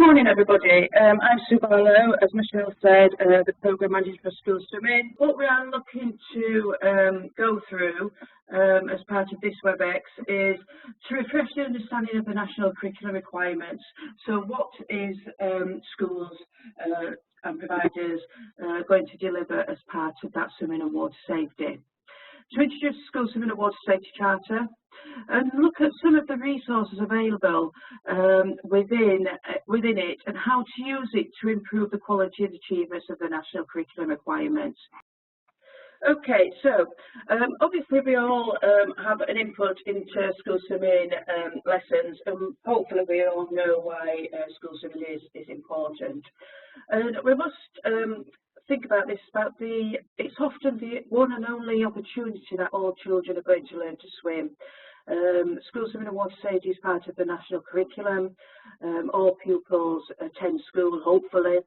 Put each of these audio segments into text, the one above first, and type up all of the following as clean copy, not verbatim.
morning, everybody. I'm Sue Barlow, as Michelle said, the Programme Manager for School Swimming. What we are looking to go through as part of this WebEx is to refresh the understanding of the national curriculum requirements. So what is schools and providers going to deliver as part of that swimming and water safety? To introduce the School Swimming and Water Safety Charter and look at some of the resources available within it and how to use it to improve the quality and achievements of the national curriculum requirements. Okay, so obviously we all have an input into school swimming lessons, and hopefully we all know why school swimming is important. And we must think about this, it's often the one and only opportunity that all children are going to learn to swim. School swimming and water safety is part of the national curriculum. All pupils attend school, hopefully.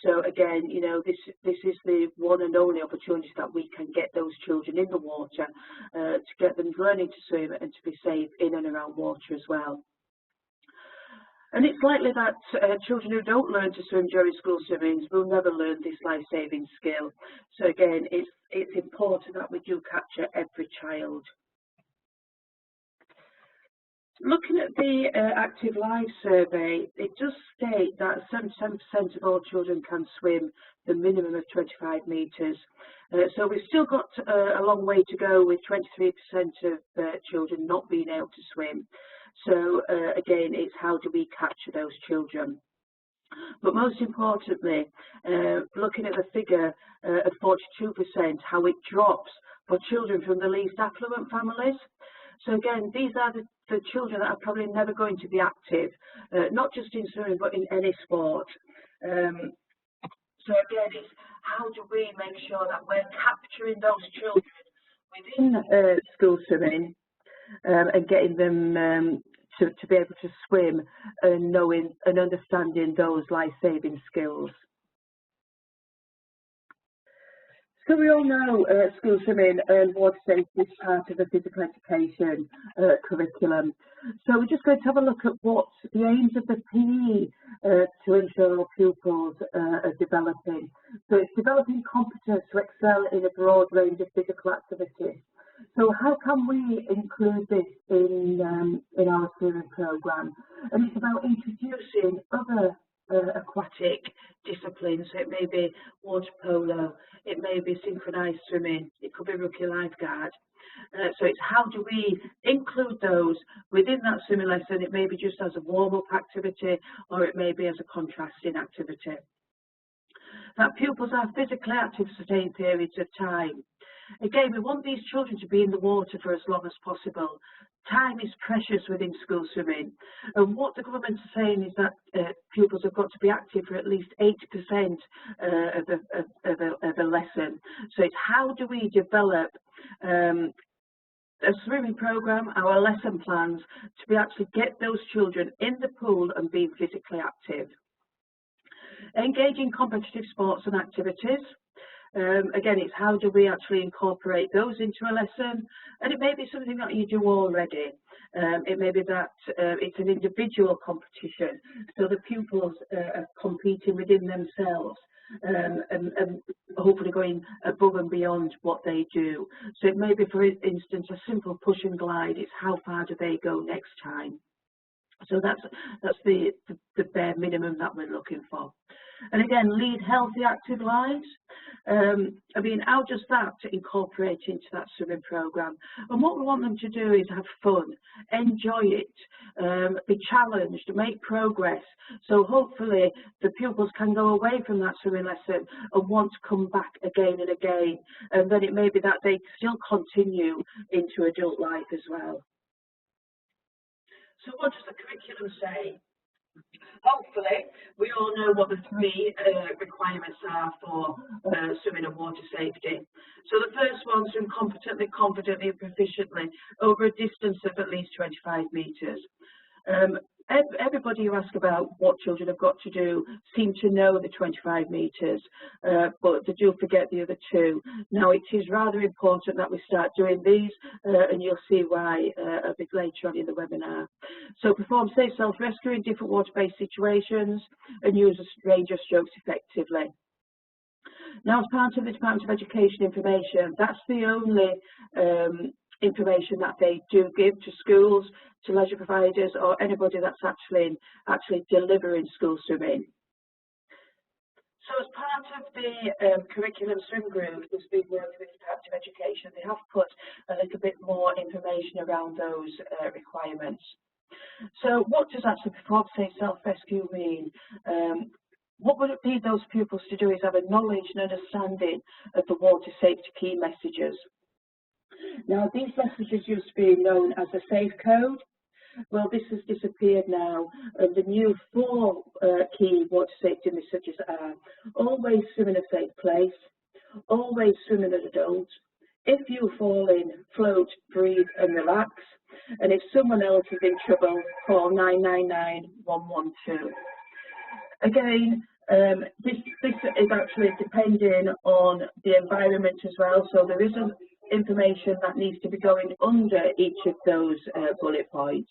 So again, you know, this is the one and only opportunity that we can get those children in the water, to get them learning to swim and to be safe in and around water as well. And it's likely that children who don't learn to swim during school swimmings will never learn this life-saving skill. So again, it's important that we do capture every child. Looking at the Active Life survey, it does state that 77% of all children can swim the minimum of 25 metres. So we've still got a long way to go, with 23% of children not being able to swim. So again, it's how do we capture those children? But most importantly, looking at the figure of 42%, how it drops for children from the least affluent families. So again, these are the children that are probably never going to be active, not just in swimming, but in any sport. So again, it's how do we make sure that we're capturing those children within school swimming and getting them to be able to swim and knowing and understanding those life-saving skills. So we all know school swimming and water safety is part of the physical education curriculum. So we're just going to have a look at what the aims of the PE to ensure our pupils are developing. So it's developing competence to excel in a broad range of physical activities. So how can we include this in our swimming programme? And it's about introducing other aquatic disciplines. So it may be water polo, it may be synchronised swimming, it could be rookie lifeguard. So it's how do we include those within that swimming lesson? It may be just as a warm-up activity, or it may be as a contrasting activity. That pupils are physically active for sustained periods of time. Again, we want these children to be in the water for as long as possible. Time is precious within school swimming, and what the government is saying is that pupils have got to be active for at least 80% of a lesson. So it's how do we develop a swimming programme, our lesson plans, to be actually get those children in the pool and being physically active. Engage in competitive sports and activities. Again, it's how do we actually incorporate those into a lesson, and it may be something that you do already. It may be that it's an individual competition, so the pupils are competing within themselves and hopefully going above and beyond what they do. So it may be, for instance, a simple push and glide. It's how far do they go next time. So that's the bare minimum that we're looking for. And again, lead healthy, active lives. I mean, how does that incorporate into that swimming programme? And what we want them to do is have fun, enjoy it, be challenged, make progress. So hopefully the pupils can go away from that swimming lesson and want to come back again and again. And then it may be that they still continue into adult life as well. So what does the curriculum say? Hopefully, we all know what the three requirements are for swimming and water safety. So the first one, swim competently, confidently and proficiently over a distance of at least 25 metres. Everybody you ask about what children have got to do seem to know the 25 metres, but they do forget the other two. Now, it is rather important that we start doing these, and you'll see why a bit later on in the webinar. So perform safe self-rescue in different water-based situations and use a range of strokes effectively. Now, as part of the Department of Education information, that's the only information that they do give to schools, to leisure providers, or anybody that's actually delivering school swimming. So as part of the curriculum swim group that's been working with the Department of Education, they have put a little bit more information around those requirements. So what does actually perform safe self-rescue mean? What would it need those pupils to do is have a knowledge and understanding of the water safety key messages. Now, these messages used to be known as a safe code. Well, this has disappeared now, and the new 4 key water safety messages are: always swim in a safe place, always swim in an adult, if you fall in, float, breathe and relax, and if someone else is in trouble, call 999 112. Again, this is actually depending on the environment as well, so there isn't information that needs to be going under each of those bullet points.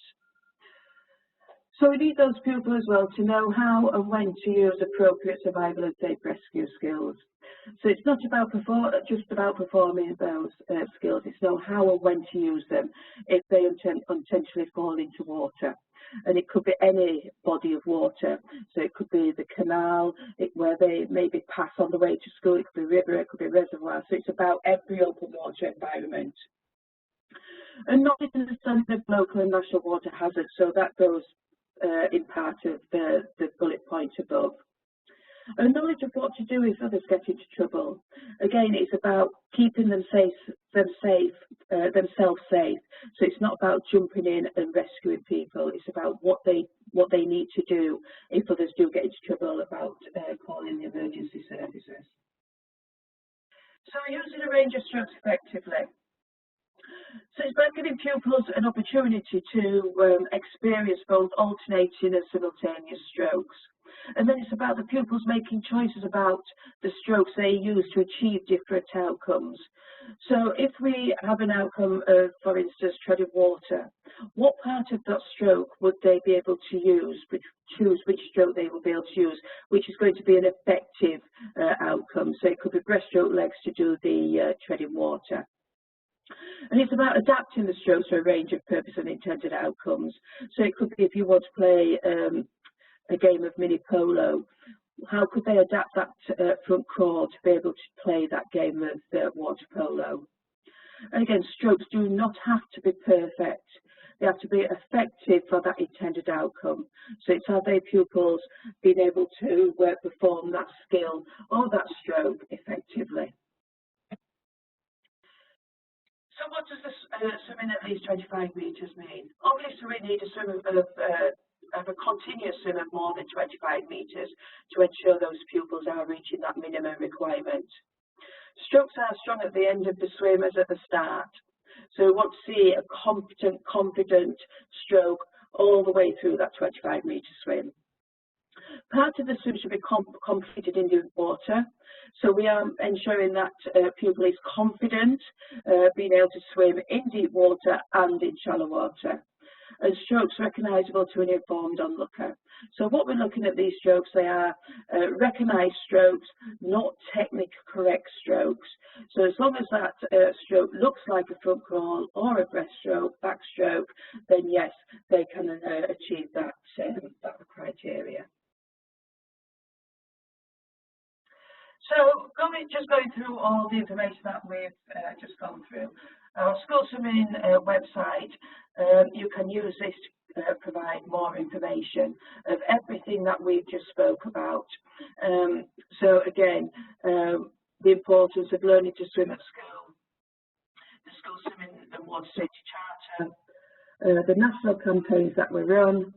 So we need those pupils as well to know how and when to use appropriate survival and safe rescue skills. So it's not about just about performing those skills, it's know how and when to use them if they unintentionally fall into water. And it could be any body of water, so it could be the canal, where they maybe pass on the way to school, it could be a river, it could be a reservoir, so it's about every open water environment. And knowledge and understanding of local and national water hazards, so that goes in part of the bullet point above. And knowledge of what to do if others get into trouble. Again, it's about keeping themselves safe. So it's not about jumping in and rescuing people. It's about what they need to do if others do get into trouble, about calling the emergency services. So using a range of strokes effectively. So it's about giving pupils an opportunity to experience both alternating and simultaneous strokes. And then it's about the pupils making choices about the strokes they use to achieve different outcomes. So if we have an outcome of, for instance, treading water, what part of that stroke would they be able to use, choose which stroke they will be able to use, which is going to be an effective outcome. So it could be breaststroke legs to do the treading water. And it's about adapting the strokes to a range of purpose and intended outcomes. So it could be if you want to play a game of mini polo, how could they adapt that front crawl to be able to play that game of water polo? And again, strokes do not have to be perfect. They have to be effective for that intended outcome. So it's how their pupils being able to perform that skill or that stroke effectively. So what does this swimming at least 25 metres mean? Obviously, we need a swim of a continuous swim of more than 25 metres to ensure those pupils are reaching that minimum requirement. Strokes are strong at the end of the swim as at the start. So we want to see a competent, confident stroke all the way through that 25-metre swim. Part of the swim should be completed in the water. So we are ensuring that pupil is confident being able to swim in deep water and in shallow water. And strokes recognisable to an informed onlooker. So what we're looking at these strokes, they are recognised strokes, not technically correct strokes. So as long as that stroke looks like a front crawl or a breaststroke, backstroke, then yes, they can achieve that criteria. So just going through all the information that we've just gone through. Our school swimming website, you can use this to provide more information of everything that we've just spoke about. So again, the importance of learning to swim at school, the school swimming and water safety charter, the national campaigns that we run,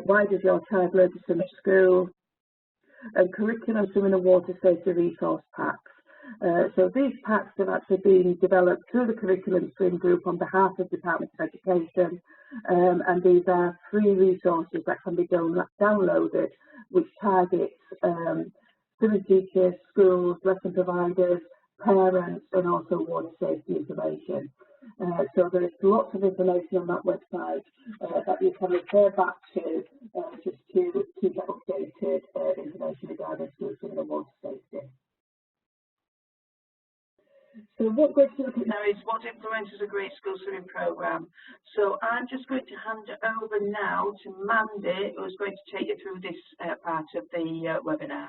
why does your child learn to swim at school, and curriculum swimming and water safety resource packs. So these packs have actually been developed through the Curriculum Stream Group on behalf of the Department of Education, and these are free resources that can be downloaded, which targets swimming teachers, schools, lesson providers, parents, and also water safety information. So there is lots of information on that website that you can refer back to just to keep updated information regarding school swimming and water safety. So what we're going to look at now is what influences a great school swimming programme. So I'm just going to hand it over now to Mandy, who's going to take you through this part of the webinar.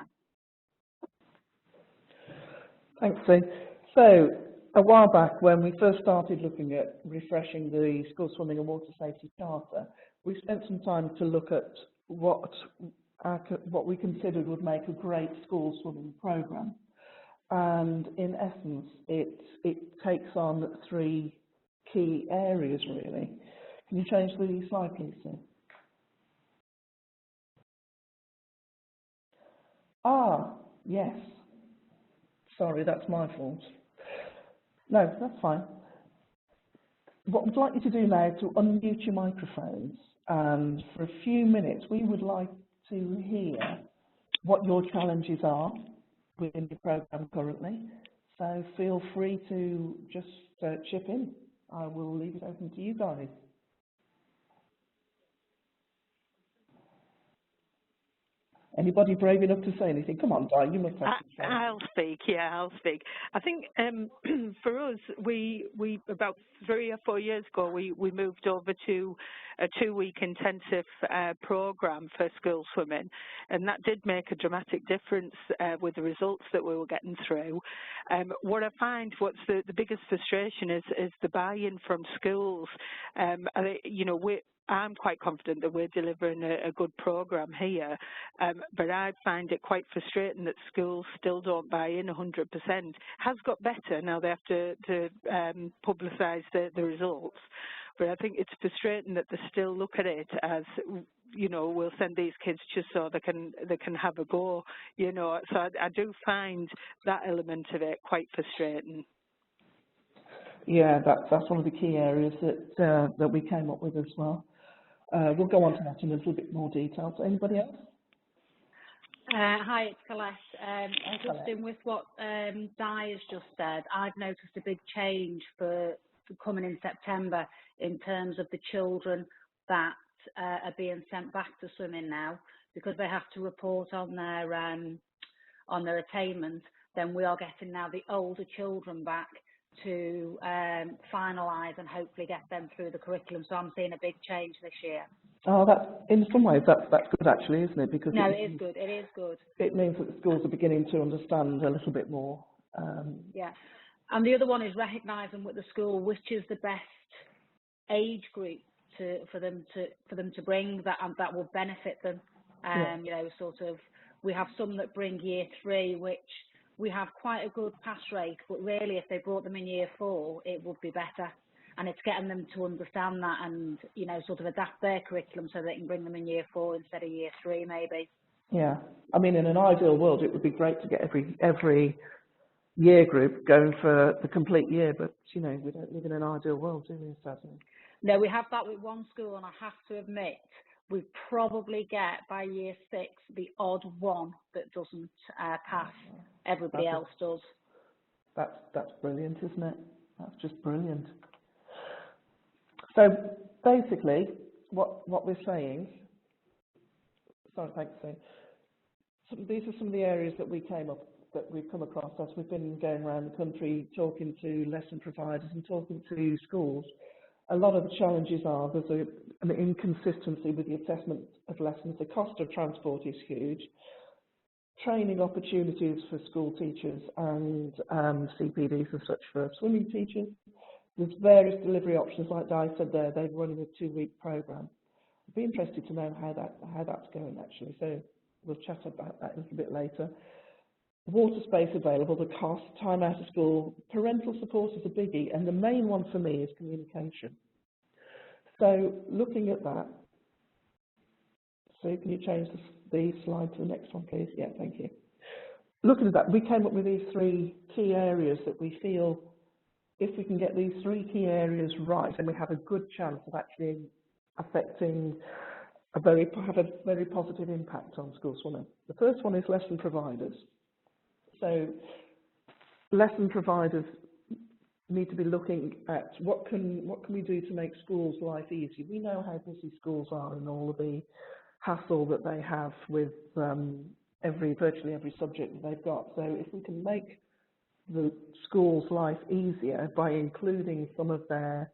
Thanks, Sue. So a while back, when we first started looking at refreshing the School Swimming and Water Safety Charter, we spent some time to look at what we considered would make a great school swimming programme. And in essence, it takes on 3 key areas, really. Can you change the slide, please, Sue? Ah, yes. Sorry, that's my fault. No, that's fine. What we'd like you to do now is to unmute your microphones, and for a few minutes we would like to hear what your challenges are within your programme currently. So feel free to just chip in. I will leave it open to you guys. Anybody brave enough to say anything? Come on, Di, you must have to say. I'll speak, yeah, I'll speak. I think for us, we about 3 or 4 years ago, we moved over to a 2-week intensive programme for school swimming, and that did make a dramatic difference with the results that we were getting through. What I find, what's the biggest frustration is the buy-in from schools. You know, I'm quite confident that we're delivering a good programme here, but I find it quite frustrating that schools still don't buy in 100%. Has got better, now they have to publicise the results, but I think it's frustrating that they still look at it as, you know, we'll send these kids just so they can have a go, you know. So I do find that element of it quite frustrating. Yeah, that's one of the key areas that we came up with as well. We'll go on to that in a little bit more detail. So anybody else? Hi, it's Colette. Just in with what Di has just said, I've noticed a big change for coming in September in terms of the children that are being sent back to swimming now, because they have to report on their attainment. Then we are getting now the older children back to finalise and hopefully get them through the curriculum. So I'm seeing a big change this year. Oh, that's, in some ways, that's good actually, isn't it? Because no, it is good. It is good. It means that the schools are beginning to understand a little bit more. Yeah, and the other one is recognising with the school which is the best age group for them to bring that will benefit them. Yeah. You know, sort of, we have some that bring year 3, which we have quite a good pass rate, but really if they brought them in year 4, it would be better. And it's getting them to understand that and, you know, sort of adapt their curriculum so they can bring them in year 4 instead of year 3, maybe. Yeah, I mean, in an ideal world, it would be great to get every year group going for the complete year, but, you know, we don't live in an ideal world, do we, sadly? No, we have that with one school, and I have to admit, we probably get by year 6 the odd one that doesn't pass. Everybody else does. That's brilliant, isn't it? That's just brilliant. So basically, what we're saying. Sorry, thanks, Sue. These are some of the areas that we've come across as we've been going around the country talking to lesson providers and talking to schools. A lot of the challenges are there's an inconsistency with the assessment of lessons. The cost of transport is huge. Training opportunities for school teachers and CPDs and such for swimming teachers. There's various delivery options, like Di said there. They're running a 2-week programme. I'd be interested to know how that's going actually. So we'll chat about that a little bit later. Water space available, the cost, time out of school, parental support is a biggie, and the main one for me is communication. So looking at that, so can you change the slide to the next one, please? Yeah, thank you. looking at that, we came up with these 3 key areas that we feel if we can get these 3 key areas right, then we have a good chance of actually affecting have a very positive impact on school swimming. The first one is lesson providers. So lesson providers need to be looking at what can we do to make schools' life easier. We know how busy schools are and all of the hassle that they have with virtually every subject that they've got. So if we can make the school's life easier by including some of their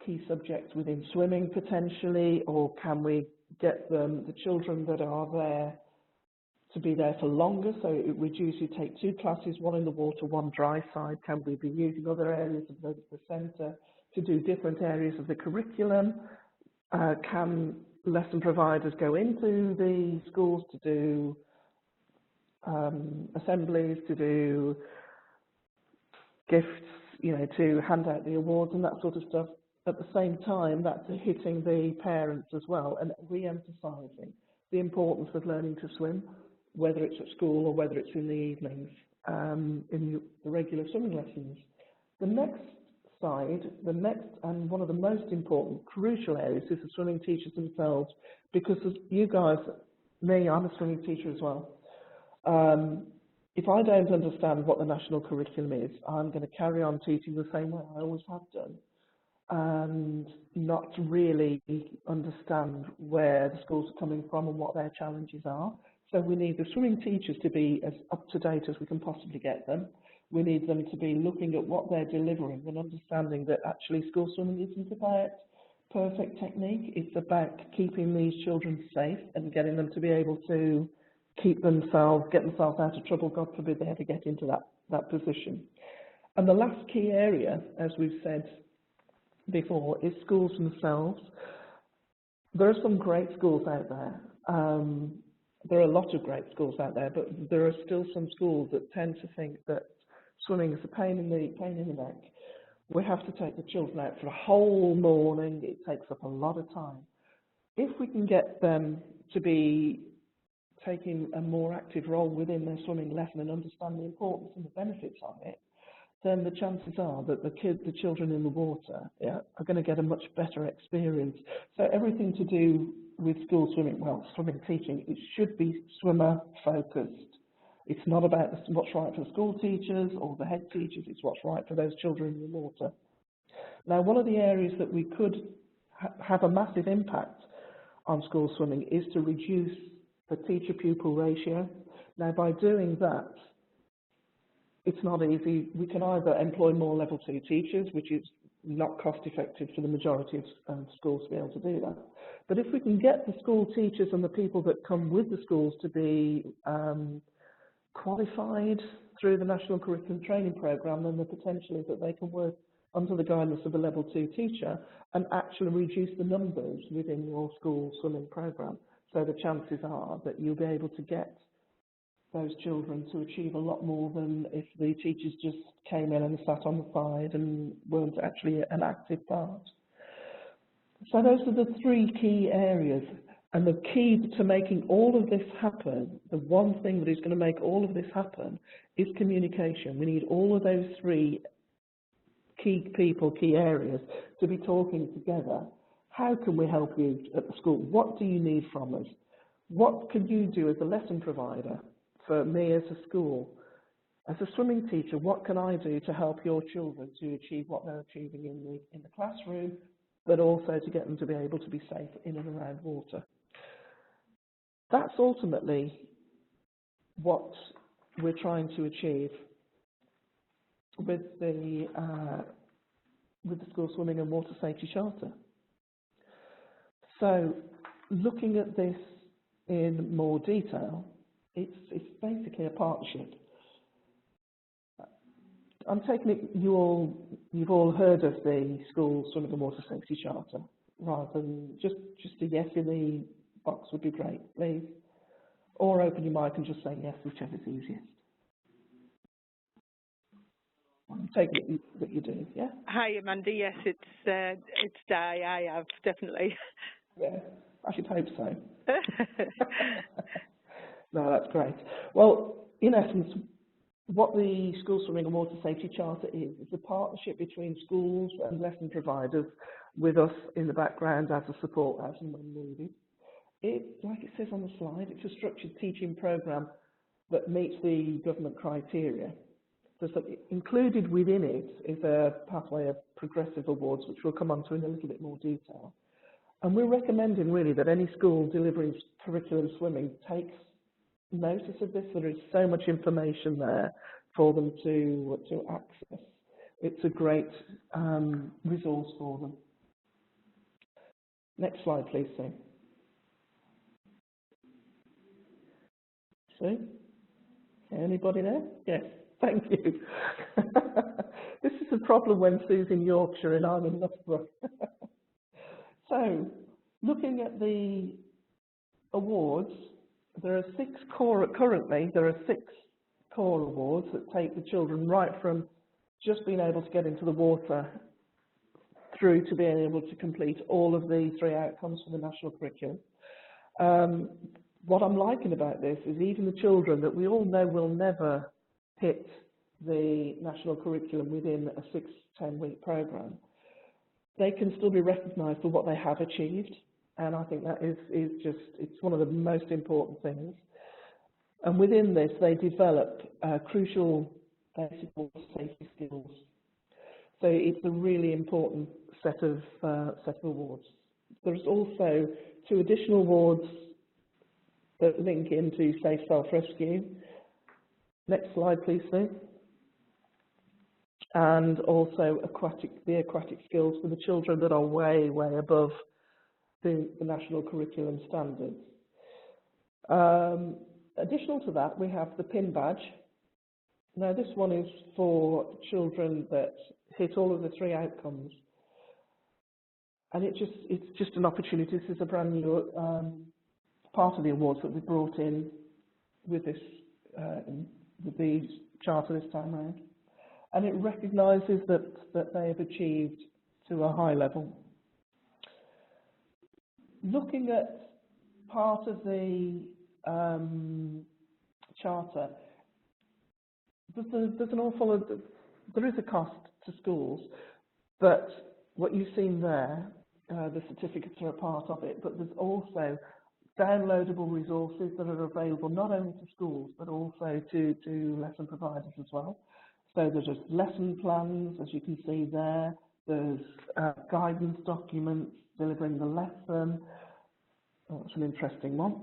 key subjects within swimming potentially, or can we get the children that are there to be there for longer, so it reduces, you take 2 classes, 1 in the water, 1 dry side. Can we be using other areas of the centre to do different areas of the curriculum? Can lesson providers go into the schools to do assemblies, to do gifts, to hand out the awards and that sort of stuff? At the same time, that's hitting the parents as well and re-emphasising the importance of learning to swim, whether it's at school or whether it's in the evenings, in the regular swimming lessons. The next and one of the most important, crucial areas is the swimming teachers themselves, because as you guys, I'm a swimming teacher as well. If I don't understand what the national curriculum is, I'm going to carry on teaching the same way I always have done, and not really understand where the schools are coming from and what their challenges are. So we need the swimming teachers to be as up-to-date as we can possibly get them. We need them to be looking at what they're delivering and understanding that actually school swimming isn't about perfect technique. It's about keeping these children safe and getting them to be able to get themselves out of trouble. God forbid they ever get into that position. And the last key area, as we've said before, is schools themselves. There are some great schools out there. There are a lot of great schools out there, but there are still some schools that tend to think that swimming is a pain in the neck. We have to take the children out for a whole morning. It takes up a lot of time. If we can get them to be taking a more active role within their swimming lesson and understand the importance and the benefits of it, then the chances are that the children in the water are going to get a much better experience. So everything to do with school swimming, swimming teaching, it should be swimmer focused. It's not about what's right for the school teachers or the head teachers, it's what's right for those children in the water. Now, one of the areas that we could have a massive impact on school swimming is to reduce the teacher-pupil ratio. Now, by doing that, it's not easy. We can either employ more level 2 teachers, which is not cost effective for the majority of schools to be able to do that. But if we can get the school teachers and the people that come with the schools to be qualified through the National Curriculum Training Programme, then the potential is that they can work under the guidance of a level 2 teacher and actually reduce the numbers within your school swimming programme. So the chances are that you'll be able to get those children to achieve a lot more than if the teachers just came in and sat on the side and weren't actually an active part. So those are the 3 key areas. And the key to making all of this happen, the one thing that is going to make all of this happen, is communication. We need all of those 3 key people, key areas, to be talking together. How can we help you at the school? What do you need from us? What can you do as a lesson provider? For me as a school, as a swimming teacher, what can I do to help your children to achieve what they're achieving in the classroom, but also to get them to be able to be safe in and around water? That's ultimately what we're trying to achieve with the School Swimming and Water Safety Charter. So, looking at this in more detail, it's basically a partnership. I'm taking it you've all heard of the School Swimming and Water Safety Charter, rather than just a yes in the box would be great, please. Or open your mic and just say yes, whichever's easiest. I'm taking it that you do, yeah? Hi, Mandy. Yes, it's Di. I have, definitely. Yeah, I should hope so. No, that's great. Well, in essence, what the School Swimming and Water Safety Charter is a partnership between schools and lesson providers with us in the background as a support as and when needed. Like it says on the slide, it's a structured teaching programme that meets the government criteria. So included within it is a pathway of progressive awards, which we'll come on to in a little bit more detail. And we're recommending really that any school delivering curriculum swimming takes notice of this. There is so much information there for them to access. It's a great resource for them. Next slide, please, Sue. Sue? Anybody there? Yes, thank you. This is a problem when Sue's in Yorkshire and I'm in Loughborough. So, looking at the awards, currently there are six core awards that take the children right from just being able to get into the water through to being able to complete all of the 3 outcomes for the national curriculum. What I'm liking about this is even the children that we all know will never hit the national curriculum within a 6-10 week programme, they can still be recognised for what they have achieved. And I think that is just, it's one of the most important things. And within this, they develop crucial basic water safety skills. So it's a really important set of awards. There's also 2 additional awards that link into safe self-rescue. Next slide, please, Sue. And also the aquatic skills for the children that are way, way above the national curriculum standards. Additional to that, we have the PIN badge. Now, this one is for children that hit all of the 3 outcomes. And it's just an opportunity. This is a brand new part of the awards that we brought in with this with the charter this time around. And it recognises that they have achieved to a high level. Looking at part of the charter, there's an awful lot, there is a cost to schools, but what you've seen there, the certificates are a part of it, but there's also downloadable resources that are available not only to schools but also to lesson providers as well. So there's just lesson plans, as you can see there. There's guidance documents delivering the lesson. Oh, that's an interesting one.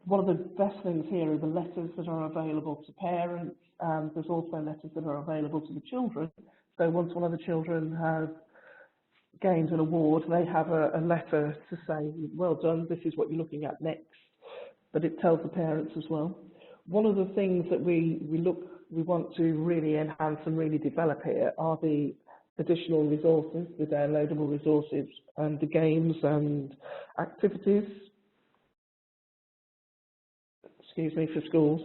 One of the best things here are the letters that are available to parents. There's also letters that are available to the children. So once one of the children has gained an award, they have a letter to say, well done, this is what you're looking at next. But it tells the parents as well. One of the things that we want to really enhance and really develop here are the additional resources, the downloadable resources, and the games and activities, for schools.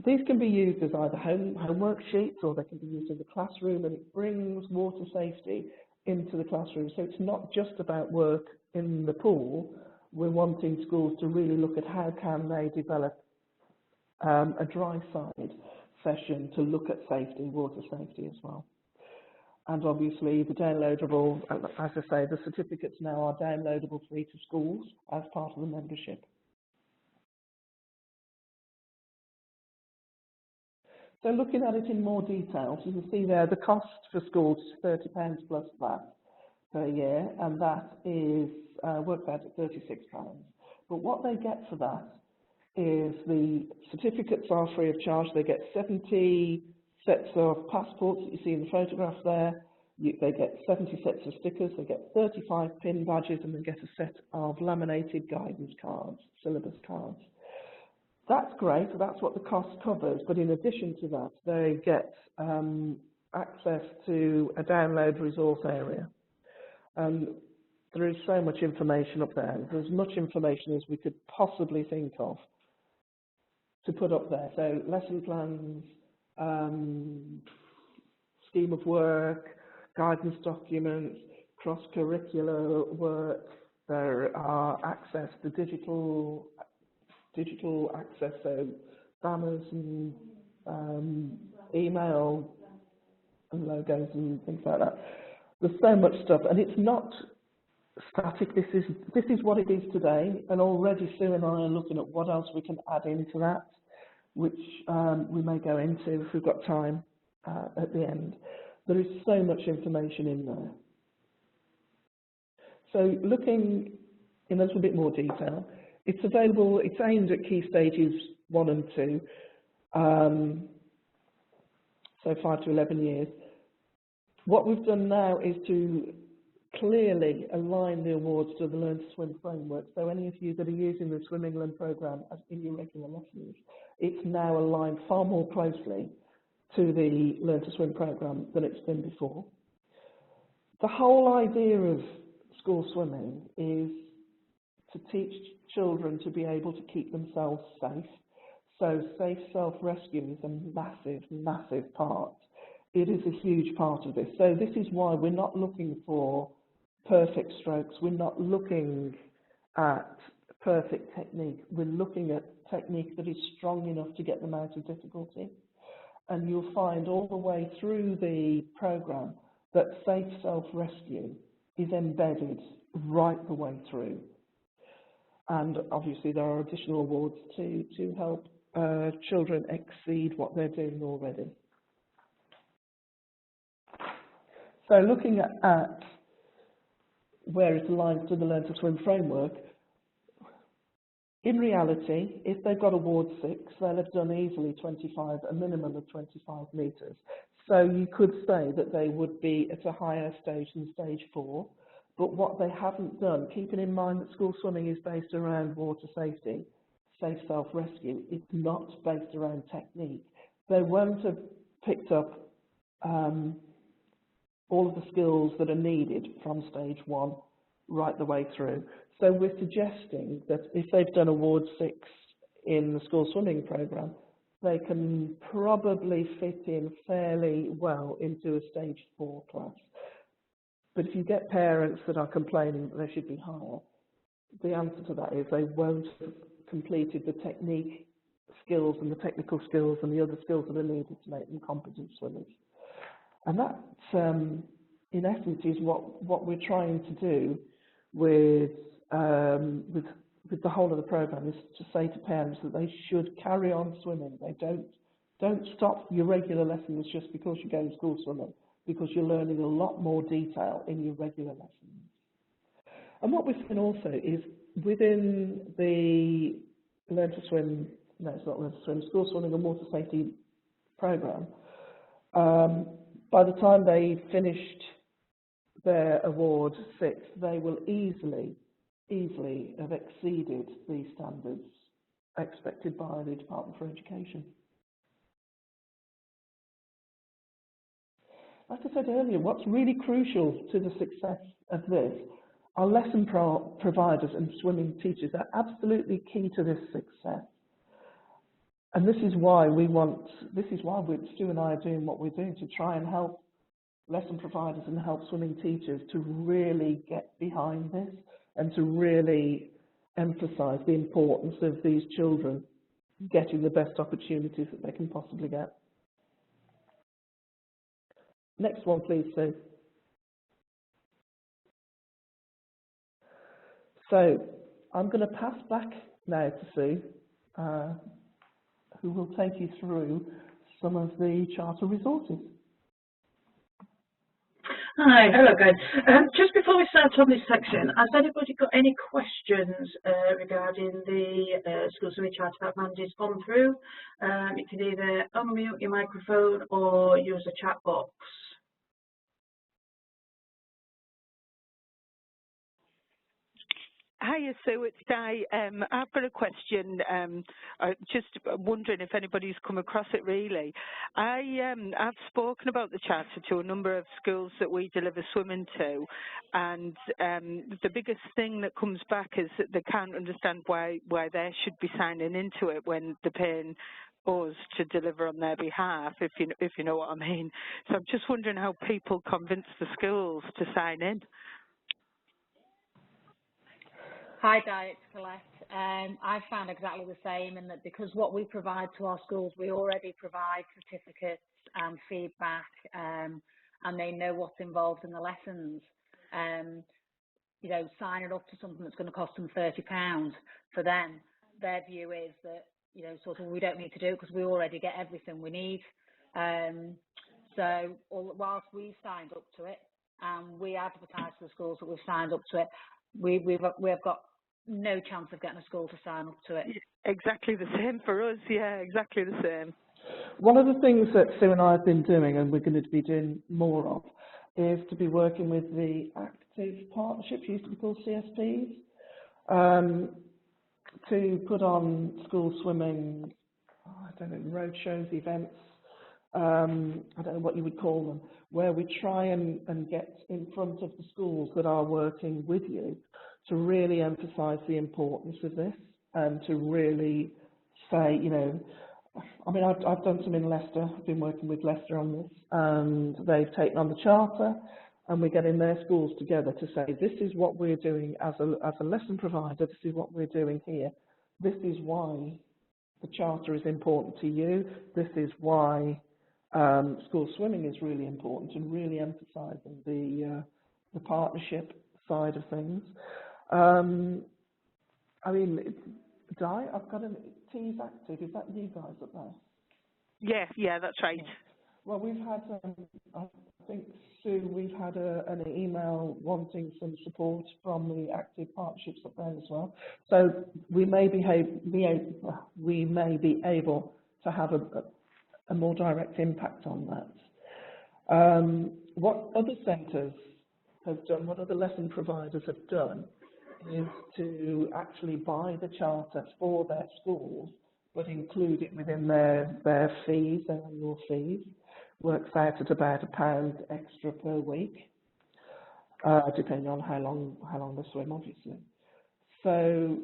These can be used as either homework sheets or they can be used in the classroom, and it brings water safety into the classroom. So it's not just about work in the pool. We're wanting schools to really look at how can they develop a dry side session to look at safety, water safety as well. And obviously the downloadable, as I say, the certificates now are downloadable free to schools as part of the membership. So looking at it in more detail, so you can see there the cost for schools is £30 plus VAT per year, and that is worked out at £36. But what they get for that is the certificates are free of charge. They get 70 sets of passports that you see in the photograph there. They get 70 sets of stickers. They get 35 PIN badges, and they get a set of laminated guidance cards, syllabus cards. That's great, that's what the cost covers, but in addition to that, they get access to a download resource area. There is so much information up there. There's as much information as we could possibly think of to put up there. So lesson plans, scheme of work, guidance documents, cross-curricular work. There are access to digital digital access, so banners and email and logos and things like that. There's so much stuff, and it's not static. This is what it is today, and already Sue and I are looking at what else we can add into that, which we may go into if we've got time at the end. There is so much information in there. So looking in a little bit more detail, it's available, it's aimed at key stages 1 and 2, so 5 to 11 years. What we've done now is to clearly align the awards to the Learn to Swim framework. So any of you that are using the Swim England programme in your regular lessons, it's now aligned far more closely to the Learn to Swim programme than it's been before. The whole idea of school swimming is to teach children to be able to keep themselves safe. So safe self-rescue is a massive, massive part. It is a huge part of this. So this is why we're not looking for perfect strokes. We're not looking at perfect technique. We're looking at technique that is strong enough to get them out of difficulty. And you'll find all the way through the programme that safe self-rescue is embedded right the way through. And obviously there are additional awards to help children exceed what they're doing already. So looking at where it aligns to the Learn to Swim framework, in reality, if they've got award 6, they'll have done easily a minimum of 25 metres. So you could say that they would be at a higher stage than stage 4. But what they haven't done, keeping in mind that school swimming is based around water safety, safe self-rescue, it's not based around technique. They won't have picked up all of the skills that are needed from stage 1 right the way through. So we're suggesting that if they've done award 6 in the school swimming programme, they can probably fit in fairly well into a stage 4 class. But if you get parents that are complaining that they should be higher, the answer to that is they won't have completed the technique skills and the technical skills and the other skills that are needed to make them competent swimmers. And that, in essence, is what we're trying to do with the whole of the programme, is to say to parents that they should carry on swimming. They don't stop your regular lessons just because you're going school swimming, because you're learning a lot more detail in your regular lessons. And what we've seen also is within the Learn to Swim, no, it's not Learn to Swim, School Swimming and Water Safety programme, by the time they finished their award 6, they will easily have exceeded the standards expected by the Department for Education. Like I said earlier, what's really crucial to the success of this are lesson providers and swimming teachers. They're absolutely key to this success. And this is why Stu and I are doing what we're doing, to try and help lesson providers and help swimming teachers to really get behind this and to really emphasise the importance of these children getting the best opportunities that they can possibly get. Next one, please, Sue. So I'm going to pass back now to Sue, who will take you through some of the charter resources. Hi, hello guys. Just before we start on this section, has anybody got any questions regarding the School Swimming Charter that Mandy's gone through? You can either unmute your microphone or use the chat box. Hiya, Sue, it's Di. I've got a question. Just wondering if anybody's come across it really. I've spoken about the charter to a number of schools that we deliver swimming to, and the biggest thing that comes back is that they can't understand why they should be signing into it when they're paying us to deliver on their behalf, if you know what I mean. So I'm just wondering how people convince the schools to sign in. Hi, Di, it's Colette. I found exactly the same, in that because what we provide to our schools, we already provide certificates and feedback, and they know what's involved in the lessons. You know, signing up to something that's going to cost them £30, for them, their view is that, you know, sort of, we don't need to do it because we already get everything we need. So whilst we've signed up to it and we advertise to the schools that we've signed up to it, we've got no chance of getting a school to sign up to it. Exactly the same for us, yeah, exactly the same. One of the things that Sue and I have been doing, and we're going to be doing more of, is to be working with the active partnerships, used to be called CSPs, to put on school swimming, I don't know, road shows, events, I don't know what you would call them, where we try and get in front of the schools that are working with you to really emphasise the importance of this, and to really say, you know, I mean, I've done some in Leicester. I've been working with Leicester on this, and they've taken on the charter, and we're getting their schools together to say, this is what we're doing as a lesson provider, this is what we're doing here, this is why the charter is important to you, this is why school swimming is really important, and really emphasising the partnership side of things. I mean, Di, I've got a Tees Active. Is that you guys up there? Yeah, that's right. Yeah. Well, we've had, I think, Sue, we've had an email wanting some support from the active partnerships up there as well. So we may be able to have a more direct impact on that. What other centres have done, what other lesson providers have done, is to actually buy the charter for their schools, but include it within their fees, their annual fees. Works out at about £1 extra per week, depending on how long they swim, obviously. So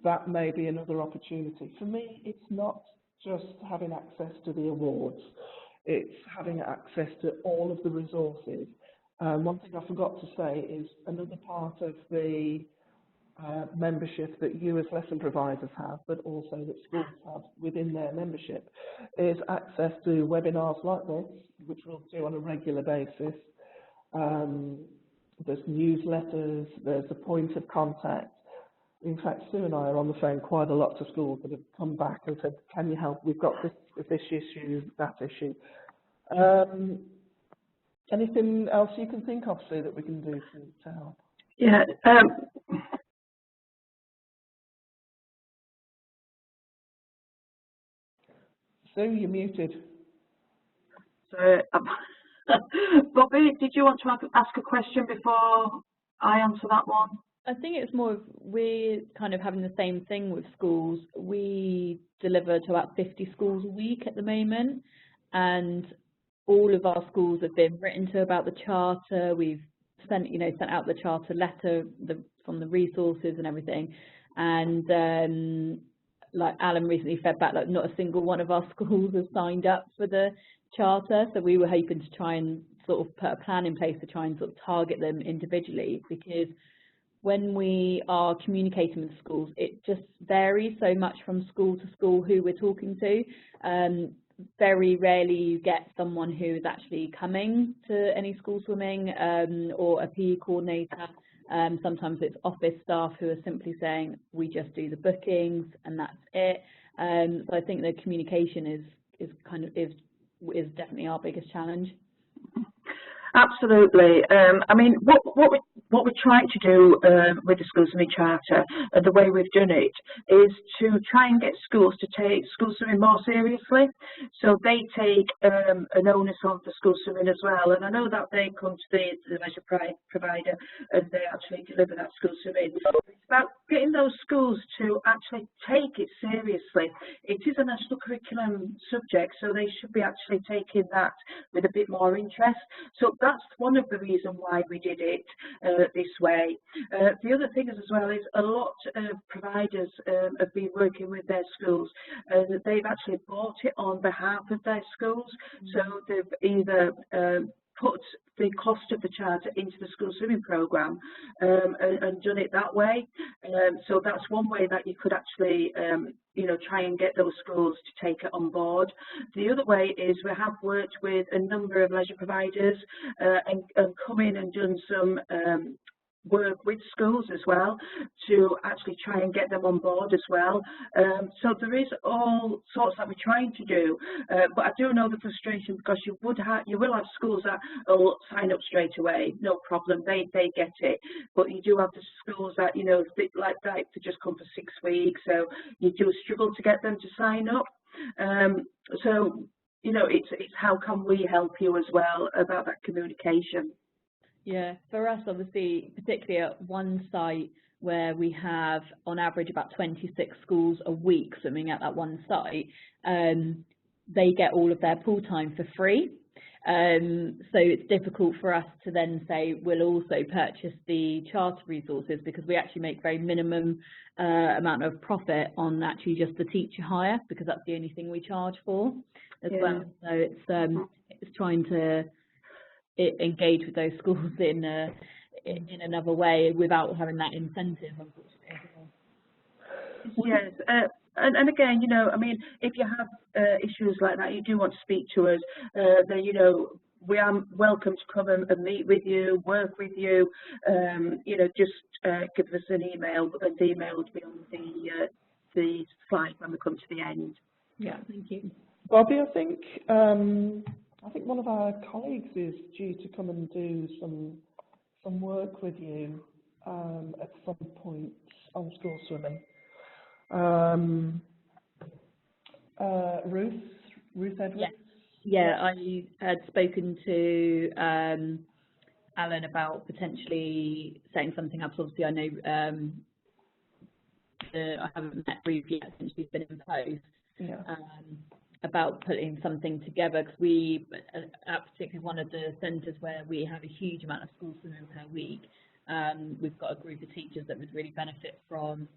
that may be another opportunity. For me, it's not just having access to the awards, it's having access to all of the resources. One thing I forgot to say is another part of the membership that you as lesson providers have, but also that schools have within their membership, is access to webinars like this, which we'll do on a regular basis. There's newsletters, there's a point of contact. In fact, Sue and I are on the phone quite a lot to schools that have come back and said, can you help? We've got this issue, that issue. Anything else you can think of, Sue, that we can do to help? Yeah. Sue, you're muted. So, Bobby, did you want to ask a question before I answer that one? I think it's more of we're kind of having the same thing with schools. We deliver to about 50 schools a week at the moment, and all of our schools have been written to about the charter. We've sent out the charter letter from the resources and everything, and like Alan recently fed back, like not a single one of our schools has signed up for the charter. So we were hoping to try and sort of put a plan in place to try and sort of target them individually, because when we are communicating with schools, it just varies so much from school to school who we're talking to. Very rarely you get someone who is actually coming to any school swimming, or a PE coordinator. Sometimes it's office staff who are simply saying, we just do the bookings and that's it. So I think the communication is definitely our biggest challenge. Absolutely. I mean, what we're trying to do with the School Swimming Charter, and the way we've done it, is to try and get schools to take school swimming more seriously. So they take an onus on for school swimming as well. And I know that they come to the leisure provider and they actually deliver that school swimming. It's about getting those schools to actually take it seriously. It is a national curriculum subject, so they should be actually taking that with a bit more interest. So that's one of the reasons why we did it this way. The other thing is as well is a lot of providers have been working with their schools, and they've actually bought it on behalf of their schools. So they've either put the cost of the charter into the school swimming programme and done it that way. So that's one way that you could actually, you know, try and get those schools to take it on board. The other way is we have worked with a number of leisure providers and come in and done some work with schools as well to actually try and get them on board as well. So there is all sorts that we're trying to do, but I do know the frustration because you will have schools that will sign up straight away, no problem, they get it, but you do have the schools that, you know, like to just come for 6 weeks, so you do struggle to get them to sign up. So, you know, it's how can we help you as well about that communication. Yeah, for us, obviously, particularly at one site where we have on average about 26 schools a week swimming at that one site, they get all of their pool time for free. So it's difficult for us to then say we'll also purchase the charter resources because we actually make very minimum amount of profit on actually just the teacher hire because that's the only thing we charge for as well. So it's trying to engage with those schools in another way without having that incentive, unfortunately. Yes, and again, you know, I mean, if you have issues like that, you do want to speak to us, then, you know, we are welcome to come and meet with you, work with you. You know, just give us an email, and the email will be on the slide when we come to the end. Yeah, thank you. Bobby, I think one of our colleagues is due to come and do some work with you at some point on school swimming. Ruth Edwards? Yes. Yeah, I had spoken to Alan about potentially setting something up. So obviously, I know I haven't met Ruth yet since she's been in post. Yeah. About putting something together because we, particularly one of the centres where we have a huge amount of school swimming per week, we've got a group of teachers that would really benefit from,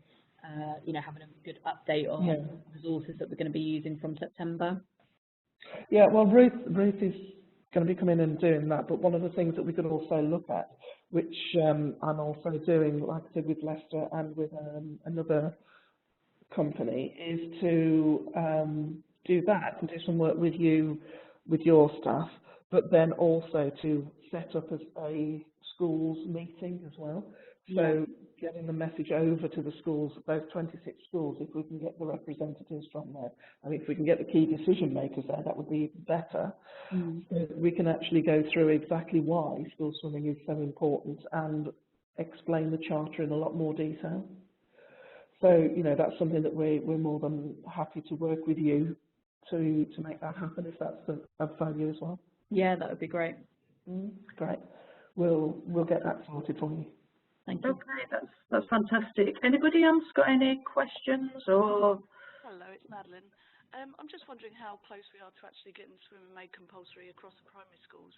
you know, having a good update on resources that we're going to be using from September. Yeah, well, Ruth is going to be coming in and doing that, but one of the things that we could also look at, which I'm also doing, like I said, with Leicester and with another company, is to do that and do some work with you, with your staff, but then also to set up as a schools meeting as well. So getting the message over to the schools, those 26 schools, if we can get the representatives from there, and if we can get the key decision makers there, that would be better. So we can actually go through exactly why school swimming is so important and explain the charter in a lot more detail. So, you know, that's something that we're more than happy to work with you to make that happen, if that's of value as well. Yeah, that would be great. Great. We'll get that sorted for you. Thank you. Okay, that's fantastic. Anybody else got any questions or? Hello, it's Madeline. I'm just wondering how close we are to actually getting swimming made compulsory across the primary schools.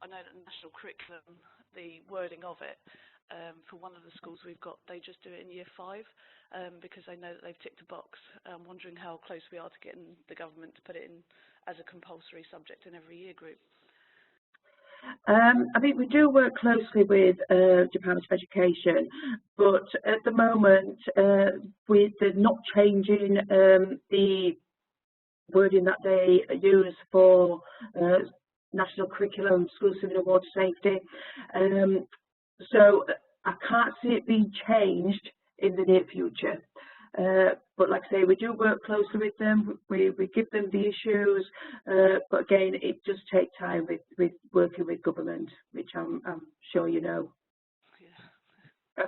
I know that the national curriculum, the wording of it, for one of the schools we've got, they just do it in year 5 because they know that they've ticked a box. I'm wondering how close we are to getting the government to put it in as a compulsory subject in every year group. I think we do work closely with Department of Education, but at the moment they're not changing the wording that they use for national curriculum, school swimming and water safety. So I can't see it being changed in the near future. But like I say, we do work closely with them. We give them the issues, but again, it does take time with working with government, which I'm sure you know. Yeah.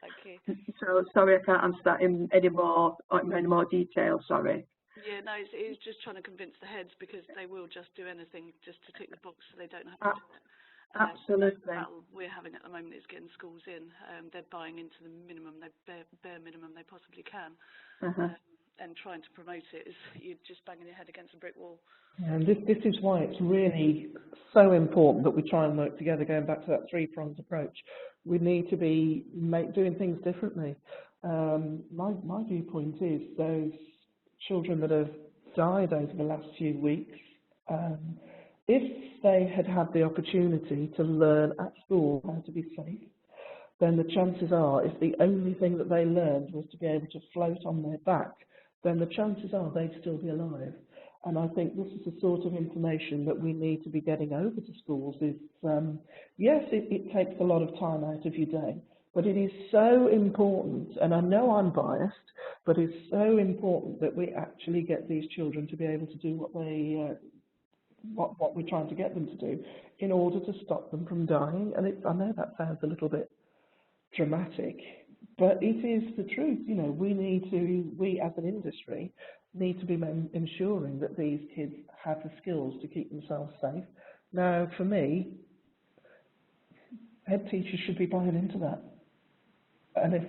Thank you. So sorry, I can't answer that in any more detail. Sorry. Yeah, no, it's just trying to convince the heads because they will just do anything just to tick the box, so they don't have to do it. Absolutely. The battle we're having at the moment is getting schools in. They're buying into the minimum, bare minimum they possibly can, and trying to promote it is you're just banging your head against a brick wall. And this is why it's really so important that we try and work together, going back to that three-pronged approach. We need to be doing things differently. My viewpoint is those children that have died over the last few weeks, If they had had the opportunity to learn at school how to be safe, then the chances are, if the only thing that they learned was to be able to float on their back, then the chances are they'd still be alive. And I think this is the sort of information that we need to be getting over to schools. Is yes, it takes a lot of time out of your day, but it is so important, and I know I'm biased, but it's so important that we actually get these children to be able to do what they what we're trying to get them to do in order to stop them from dying. And I know that sounds a little bit dramatic, but it is the truth. You know, we as an industry need to be ensuring that these kids have the skills to keep themselves safe. Now, for me, head teachers should be buying into that. And if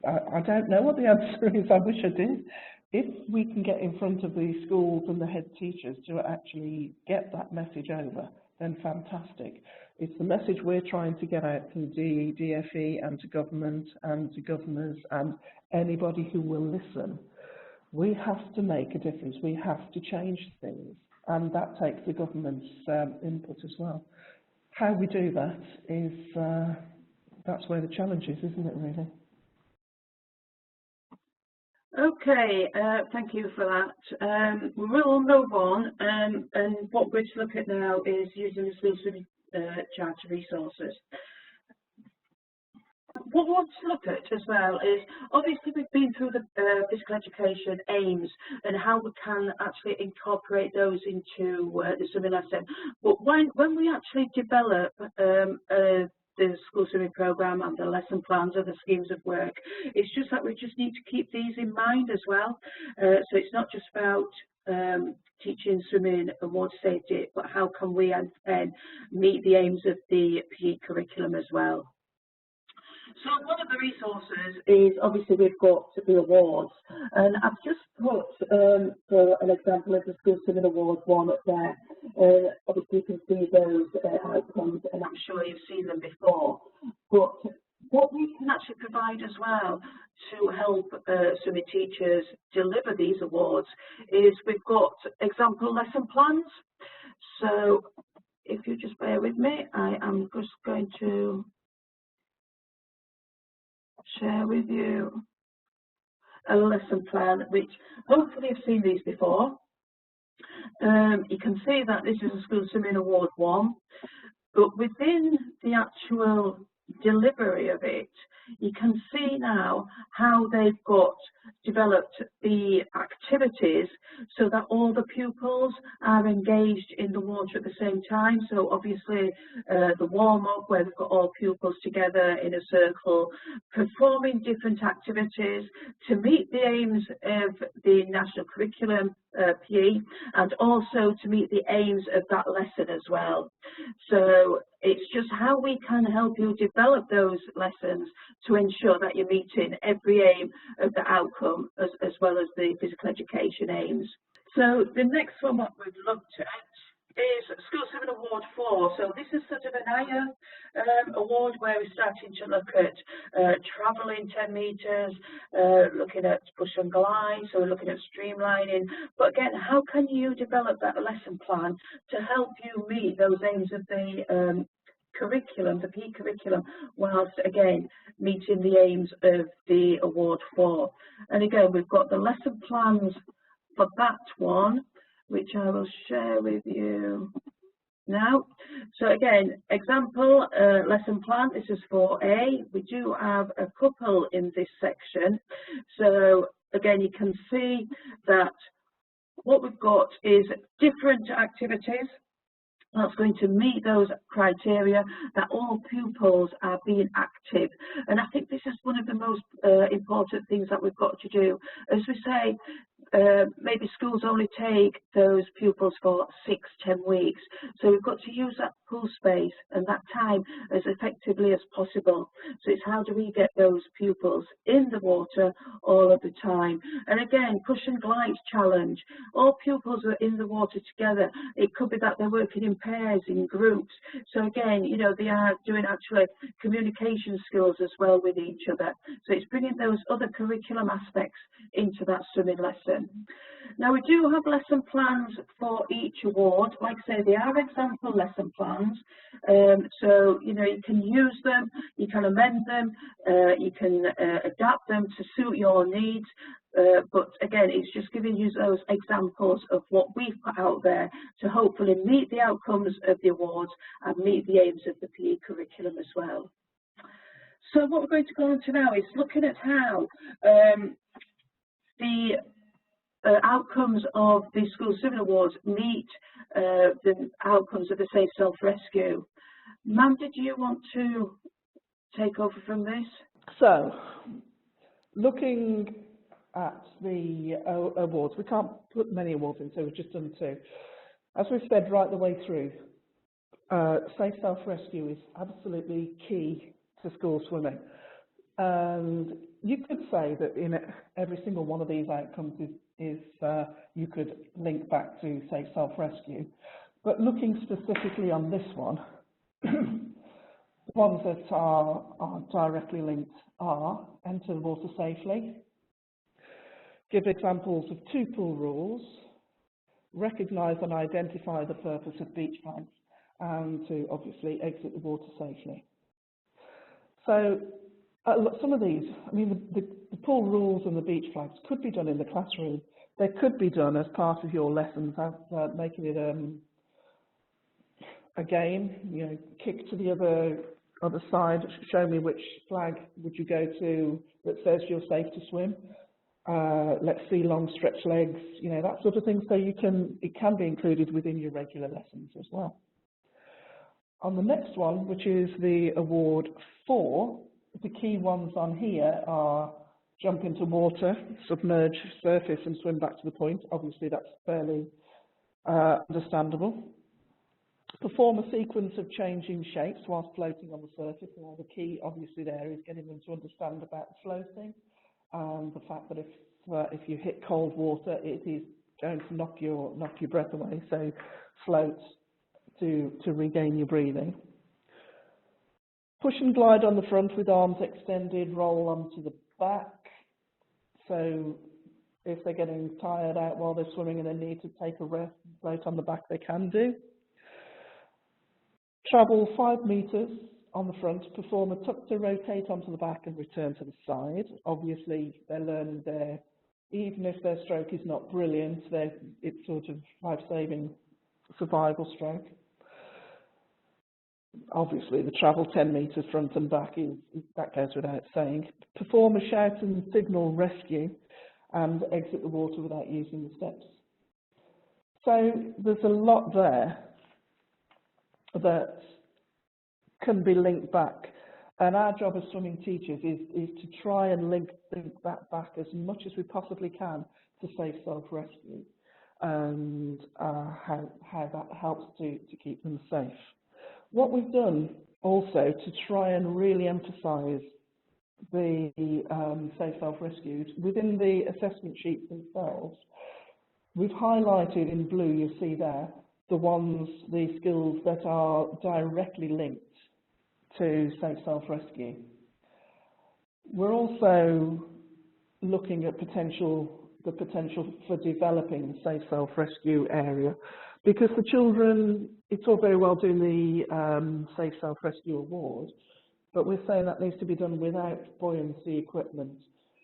I don't know what the answer is, I wish I did. If we can get in front of the schools and the head teachers to actually get that message over, then fantastic. It's the message we're trying to get out to DE, DFE and to government and to governors and anybody who will listen. We have to make a difference. We have to change things, and that takes the government's input as well. How we do that is, that's where the challenge is, isn't it, really? Okay, thank you for that. We will move on, and what we're to look at now is using the schools charter resources. What we want to look at as well is, obviously we've been through the physical education aims and how we can actually incorporate those into the swimming lesson. But when we actually develop the school swimming programme and the lesson plans or the schemes of work, it's just that we just need to keep these in mind as well. So it's not just about teaching swimming and water safety, but how can we then meet the aims of the PE curriculum as well. So one of the resources is, obviously we've got the awards, and I've just put for an example of the School Swimming Award 1 up there. Obviously you can see those outcomes, and I'm sure you've seen them before. But what we can actually provide as well to help swimming teachers deliver these awards is we've got example lesson plans. So if you just bear with me, I am just going to share with you a lesson plan, which hopefully you've seen these before. You can see that this is a School Swimming Award 1, but within the actual delivery of it, you can see now how they've got developed the activities so that all the pupils are engaged in the water at the same time. So obviously the warm-up where they've got all pupils together in a circle performing different activities to meet the aims of the national curriculum PE, and also to meet the aims of that lesson as well. So it's just how we can help you develop those lessons to ensure that you're meeting every aim of the outcome as well as the physical education aims. So the next one what we've looked at is School Swimming Award 4. So this is sort of an higher award where we're starting to look at travelling 10 metres, looking at push and glide, so we're looking at streamlining. But again, how can you develop that lesson plan to help you meet those aims of the curriculum, the PE curriculum, whilst again meeting the aims of the Award 4? And again, we've got the lesson plans for that one, which I will share with you now. So again, example lesson plan, this is for A. We do have a couple in this section. So again, you can see that what we've got is different activities that's going to meet those criteria, that all pupils are being active. And I think this is one of the most important things that we've got to do. As we say, maybe schools only take those pupils for 6-10 weeks. So we've got to use that pool space and that time as effectively as possible. So it's how do we get those pupils in the water all of the time. And again, push and glide challenge. All pupils are in the water together. It could be that they're working in pairs, in groups. So again, you know, they are doing actually communication skills as well with each other. So it's bringing those other curriculum aspects into that swimming lesson. education. Now, we do have lesson plans for each award. Like I say, they are example lesson plans. So, you know, you can use them, you can amend them, you can adapt them to suit your needs. But again, it's just giving you those examples of what we've put out there to hopefully meet the outcomes of the awards and meet the aims of the PE curriculum as well. So what we're going to go on to now is looking at how the outcomes of the School Swimming Awards meet the outcomes of the Safe Self-Rescue. Mandy, do you want to take over from this? So, looking at the awards, we can't put many awards in, so we've just done 2. As we've said right the way through, Safe Self-Rescue is absolutely key to school swimming. And you could say that in every single one of these outcomes is you could link back to Safe Self-Rescue. But looking specifically on this one, the ones that are directly linked are enter the water safely, give examples of 2 pool rules, recognise and identify the purpose of beach flags, and to obviously exit the water safely. So some of these, I mean, the pool rules and the beach flags could be done in the classroom. They could be done as part of your lessons, making it a game. You know, kick to the other side, show me which flag would you go to that says you're safe to swim. Let's see long stretch legs, you know, that sort of thing. So it can be included within your regular lessons as well. On the next one, which is the award 4, the key ones on here are jump into water, submerge, surface and swim back to the point. Obviously that's fairly understandable. Perform a sequence of changing shapes whilst floating on the surface. Now the key obviously there is getting them to understand about the floating and the fact that if you hit cold water it is going to knock your breath away, so float to regain your breathing. Push and glide on the front with arms extended, roll onto the back. So if they're getting tired out while they're swimming and they need to take a rest and float on the back, they can do. Travel 5 meters on the front, perform a tuck to rotate onto the back and return to the side. Obviously they're learning there, even if their stroke is not brilliant, it's sort of life-saving survival stroke. Obviously, the travel 10 metres front and back, that goes without saying. Perform a shout and signal rescue and exit the water without using the steps. So there's a lot there that can be linked back. And our job as swimming teachers is to try and link that back as much as we possibly can to Safe Self-Rescue and how that helps to keep them safe. What we've done also to try and really emphasise the Safe Self-Rescues, within the assessment sheets themselves, we've highlighted in blue, you see there, the skills that are directly linked to Safe Self-Rescue. We're also looking at the potential for developing the Safe Self-Rescue area, because the children, it's all very well doing the Safe Self-Rescue Award, but we're saying that needs to be done without buoyancy equipment.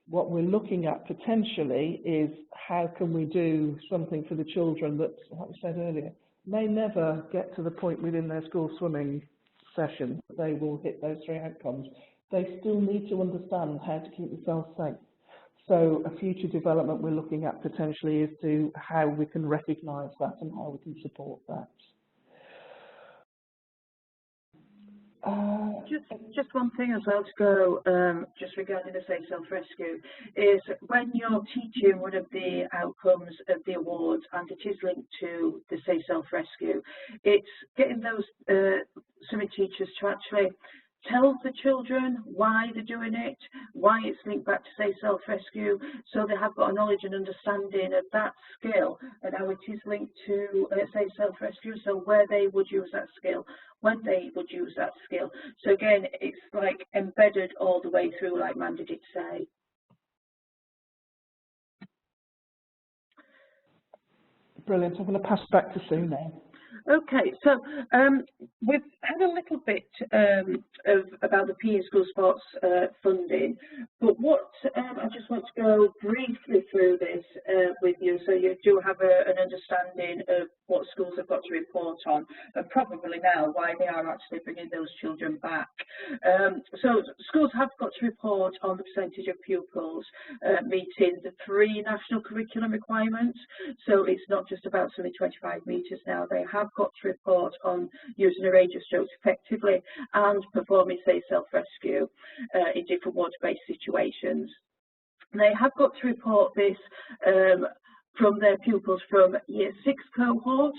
What we're looking at potentially is how can we do something for the children that, like we said earlier, may never get to the point within their school swimming session that they will hit those 3 outcomes. They still need to understand how to keep themselves safe. So a future development we're looking at potentially is to how we can recognise that and how we can support that. Just one thing as well to go, just regarding the Safe Self-Rescue, is when you're teaching one of the outcomes of the awards and it is linked to the Safe Self-Rescue, it's getting those swimming teachers to actually tell the children why they're doing it, why it's linked back to Safe Self-Rescue, so they have got a knowledge and understanding of that skill and how it is linked to Safe Self-Rescue, so where they would use that skill, when they would use that skill. So again, it's like embedded all the way through, like Mandy did say. Brilliant. I'm going to pass back to Sue now. Okay, so we've had a little bit about the PE School Sports funding, but what I just want to go briefly through this with you, so you do have an understanding of what schools have got to report on, and probably now why they are actually bringing those children back. So schools have got to report on the percentage of pupils meeting the 3 national curriculum requirements. So it's not just about swimming 25 metres now. They have got to report on using a range of strokes effectively and performing safe self-rescue in different water-based situations. They have got to report this from their pupils from year 6 cohort.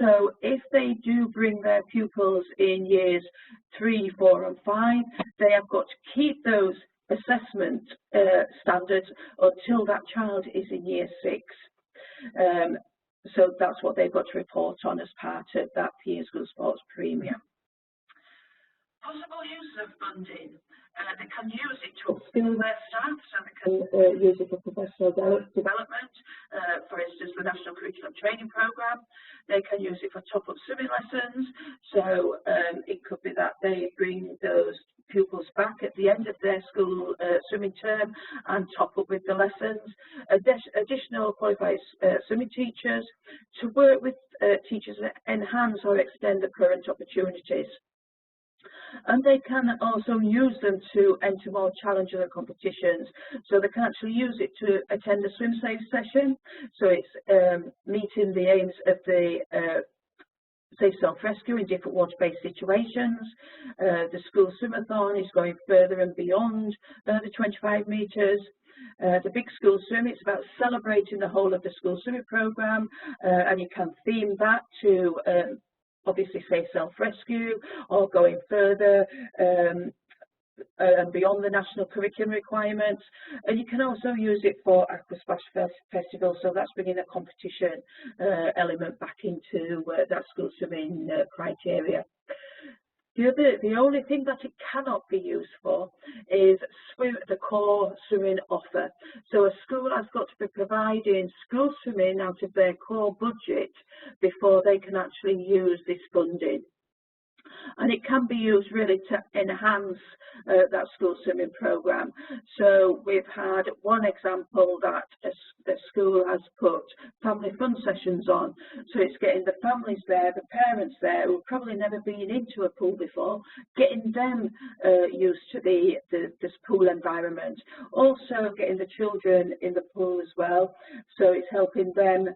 So if they do bring their pupils in years 3, 4 and 5, they have got to keep those assessment standards until that child is in year 6. So that's what they've got to report on as part of that PE School Sports Premium. Possible use of funding. They can use it to upskill their staff, so they can use it for professional development, for instance, the National Curriculum Training Programme. They can use it for top-up swimming lessons, so it could be that they bring those pupils back at the end of their school swimming term and top up with the lessons. Additional qualified swimming teachers to work with teachers and enhance or extend the current opportunities. And they can also use them to enter more challenging competitions. So they can actually use it to attend a swim safe session. So it's meeting the aims of the safe self-rescue in different water-based situations. The school swimathon is going further and beyond the 25 metres. The big school swim, it's about celebrating the whole of the school swimming programme, and you can theme that to obviously safe self-rescue or going further beyond the national curriculum requirements. And you can also use it for Aquasplash Festival, so that's bringing a competition element back into that school swimming criteria. The only thing that it cannot be used for is the core swimming offer. So a school has got to be providing school swimming out of their core budget before they can actually use this funding. And it can be used really to enhance that school swimming programme. So we've had one example that the school has put family fun sessions on. So it's getting the families there, the parents there who've probably never been into a pool before, getting them used to this pool environment. Also getting the children in the pool as well. So it's helping them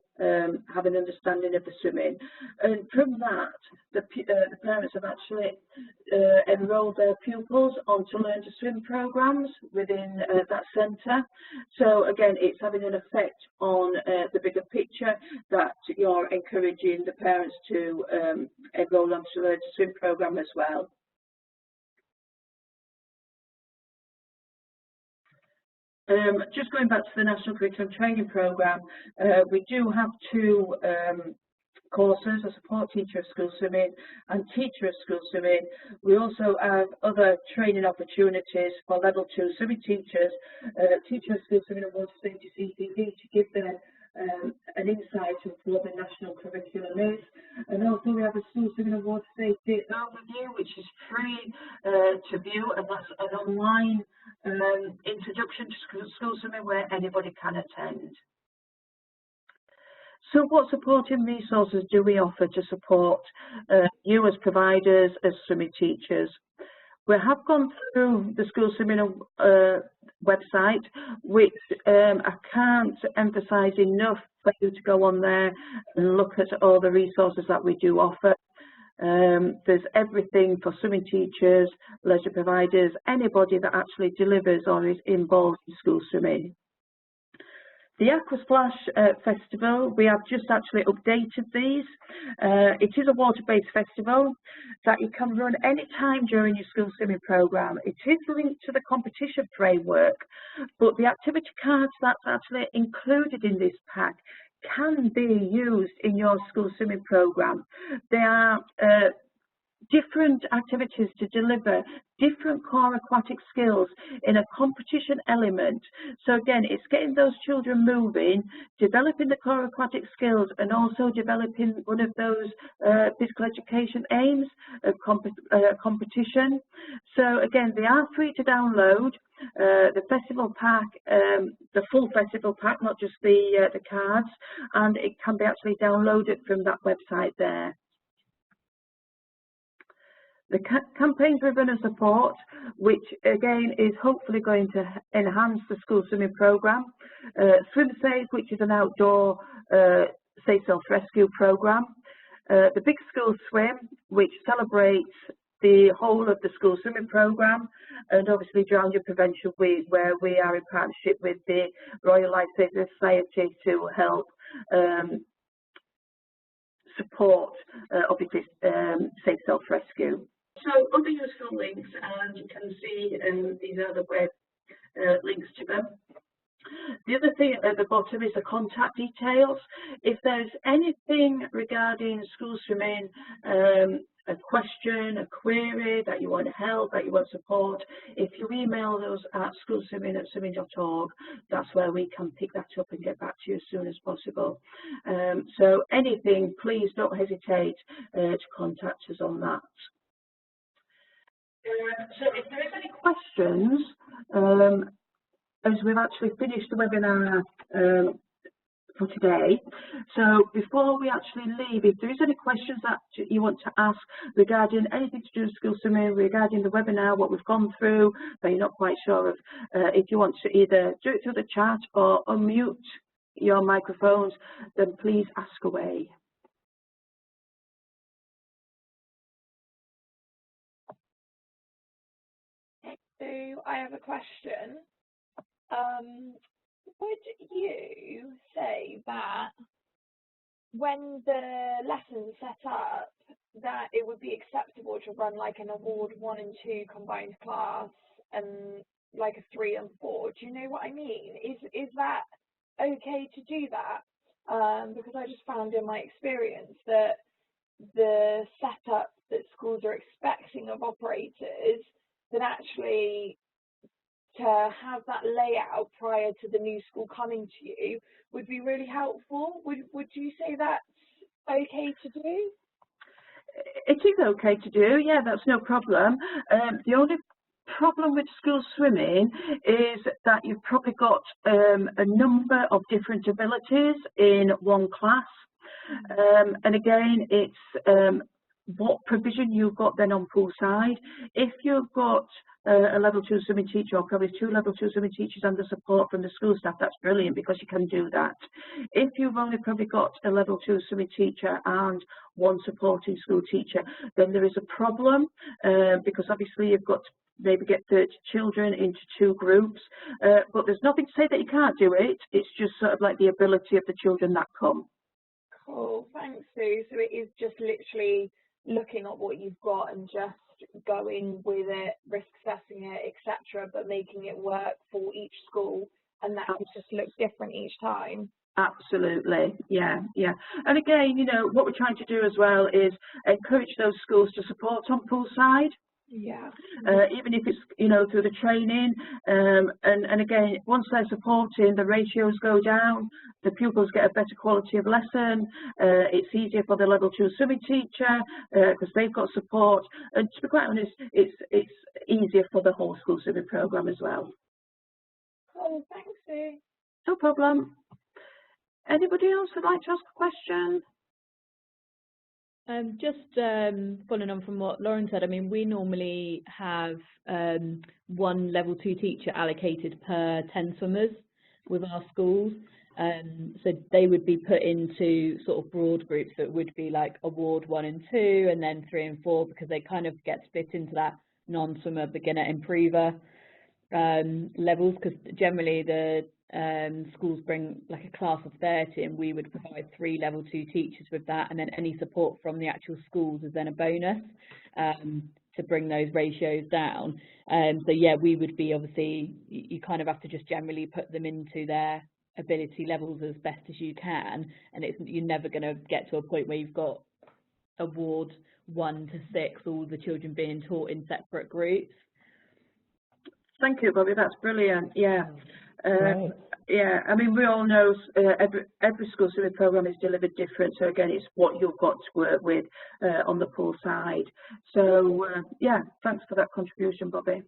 have an understanding of the swimming. And from that, the parents have actually enrolled their pupils onto Learn to Swim programmes within that centre. So again, it's having an effect on the bigger picture that you're encouraging the parents to enrol onto the Learn to Swim programme as well. Just going back to the National Curriculum Training Programme, we do have 2 courses, a support teacher of school swimming and teacher of school swimming. We also have other training opportunities for level 2 swimming teachers, teacher of school swimming and water safety CCD, to give them an insight into what the national curriculum is. And also we have a school swimming and water safety overview, which is free to view, and that's an online introduction to school swimming where anybody can attend. So what supporting resources do we offer to support you as providers, as swimming teachers? We have gone through the school swimming website, which I can't emphasise enough for you to go on there and look at all the resources that we do offer. There's everything for swimming teachers, leisure providers, anybody that actually delivers or is involved in school swimming. The Aquasplash Festival, we have just actually updated these. It is a water-based festival that you can run any time during your school swimming programme. It is linked to the competition framework, but the activity cards that's actually included in this pack can be used in your school swimming programme. They are different activities to deliver different core aquatic skills in a competition element. So again, it's getting those children moving, developing the core aquatic skills, and also developing one of those physical education aims of competition. So again, they are free to download. The festival pack, the full festival pack, not just the cards, and it can be actually downloaded from that website there. The campaigns we run and support, which again is hopefully going to enhance the school swimming programme. Swim Safe, which is an outdoor safe self-rescue programme. The Big School Swim, which celebrates the whole of the school swimming programme, and obviously Drowning Prevention Week, where we are in partnership with the Royal Lifesaving Society to help support, obviously, safe self-rescue. So other useful links, and you can see these are the web links to them. The other thing at the bottom is the contact details. If there's anything regarding school swimming, a question, a query that you want help, that you want support, if you email us at schoolswimming@swimming.org, that's where we can pick that up and get back to you as soon as possible. So anything, please don't hesitate to contact us on that. So if there is any questions, as we've actually finished the webinar for today, so before we actually leave, if there is any questions that you want to ask regarding anything to do with school swimming, regarding the webinar, what we've gone through, that you're not quite sure of, if you want to either do it through the chat or unmute your microphones, then please ask away. So I have a question. Would you say that when the lesson's set up, that it would be acceptable to run like an award 1 and 2 combined class and like a 3 and 4? Do you know what I mean? Is that okay to do that? Because I just found in my experience that the setup that schools are expecting of operators, that actually to have that layout prior to the new school coming to you would be really helpful. Would you say that's okay to do? It is okay to do, yeah, that's no problem. The only problem with school swimming is that you've probably got a number of different abilities in one class. And again, it's what provision you've got then on poolside. If you've got a level 2 swimming teacher, or probably 2 level 2 swimming teachers and the support from the school staff, that's brilliant because you can do that. If you've only probably got a level 2 swimming teacher and 1 supporting school teacher, then there is a problem because obviously you've got to maybe get 30 children into 2 groups, but there's nothing to say that you can't do it. It's just sort of like the ability of the children that come. Cool, thanks, Sue. So it is just literally looking at what you've got and just going with it, risk assessing it, etc., but making it work for each school, and that could just look different each time. Absolutely, yeah, yeah. And again, you know, what we're trying to do as well is encourage those schools to support on poolside. Yeah. Even if it's, you know, through the training, and again, once they're supporting, the ratios go down, the pupils get a better quality of lesson, it's easier for the level 2 swimming teacher because they've got support, and to be quite honest, it's easier for the whole school swimming programme as well. Cool, thanks, Sue. No problem. Anybody else would like to ask a question? Just following on from what Lauren said, I mean, we normally have 1 level 2 teacher allocated per 10 swimmers with our schools. So they would be put into sort of broad groups that would be like award 1 and 2, and then 3 and 4, because they kind of get split into that non-swimmer, beginner, improver levels, because generally the schools bring like a class of 30, and we would provide 3 level 2 teachers with that, and then any support from the actual schools is then a bonus to bring those ratios down. So yeah, we would be, obviously you kind of have to just generally put them into their ability levels as best as you can, and you're never going to get to a point where you've got award 1 to 6, all the children being taught in separate groups. Thank you, Bobby. That's brilliant. Yeah. Right. Yeah, I mean, we all know every school swimming programme is delivered different. So again, it's what you've got to work with on the pool side. So yeah, thanks for that contribution, Bobby.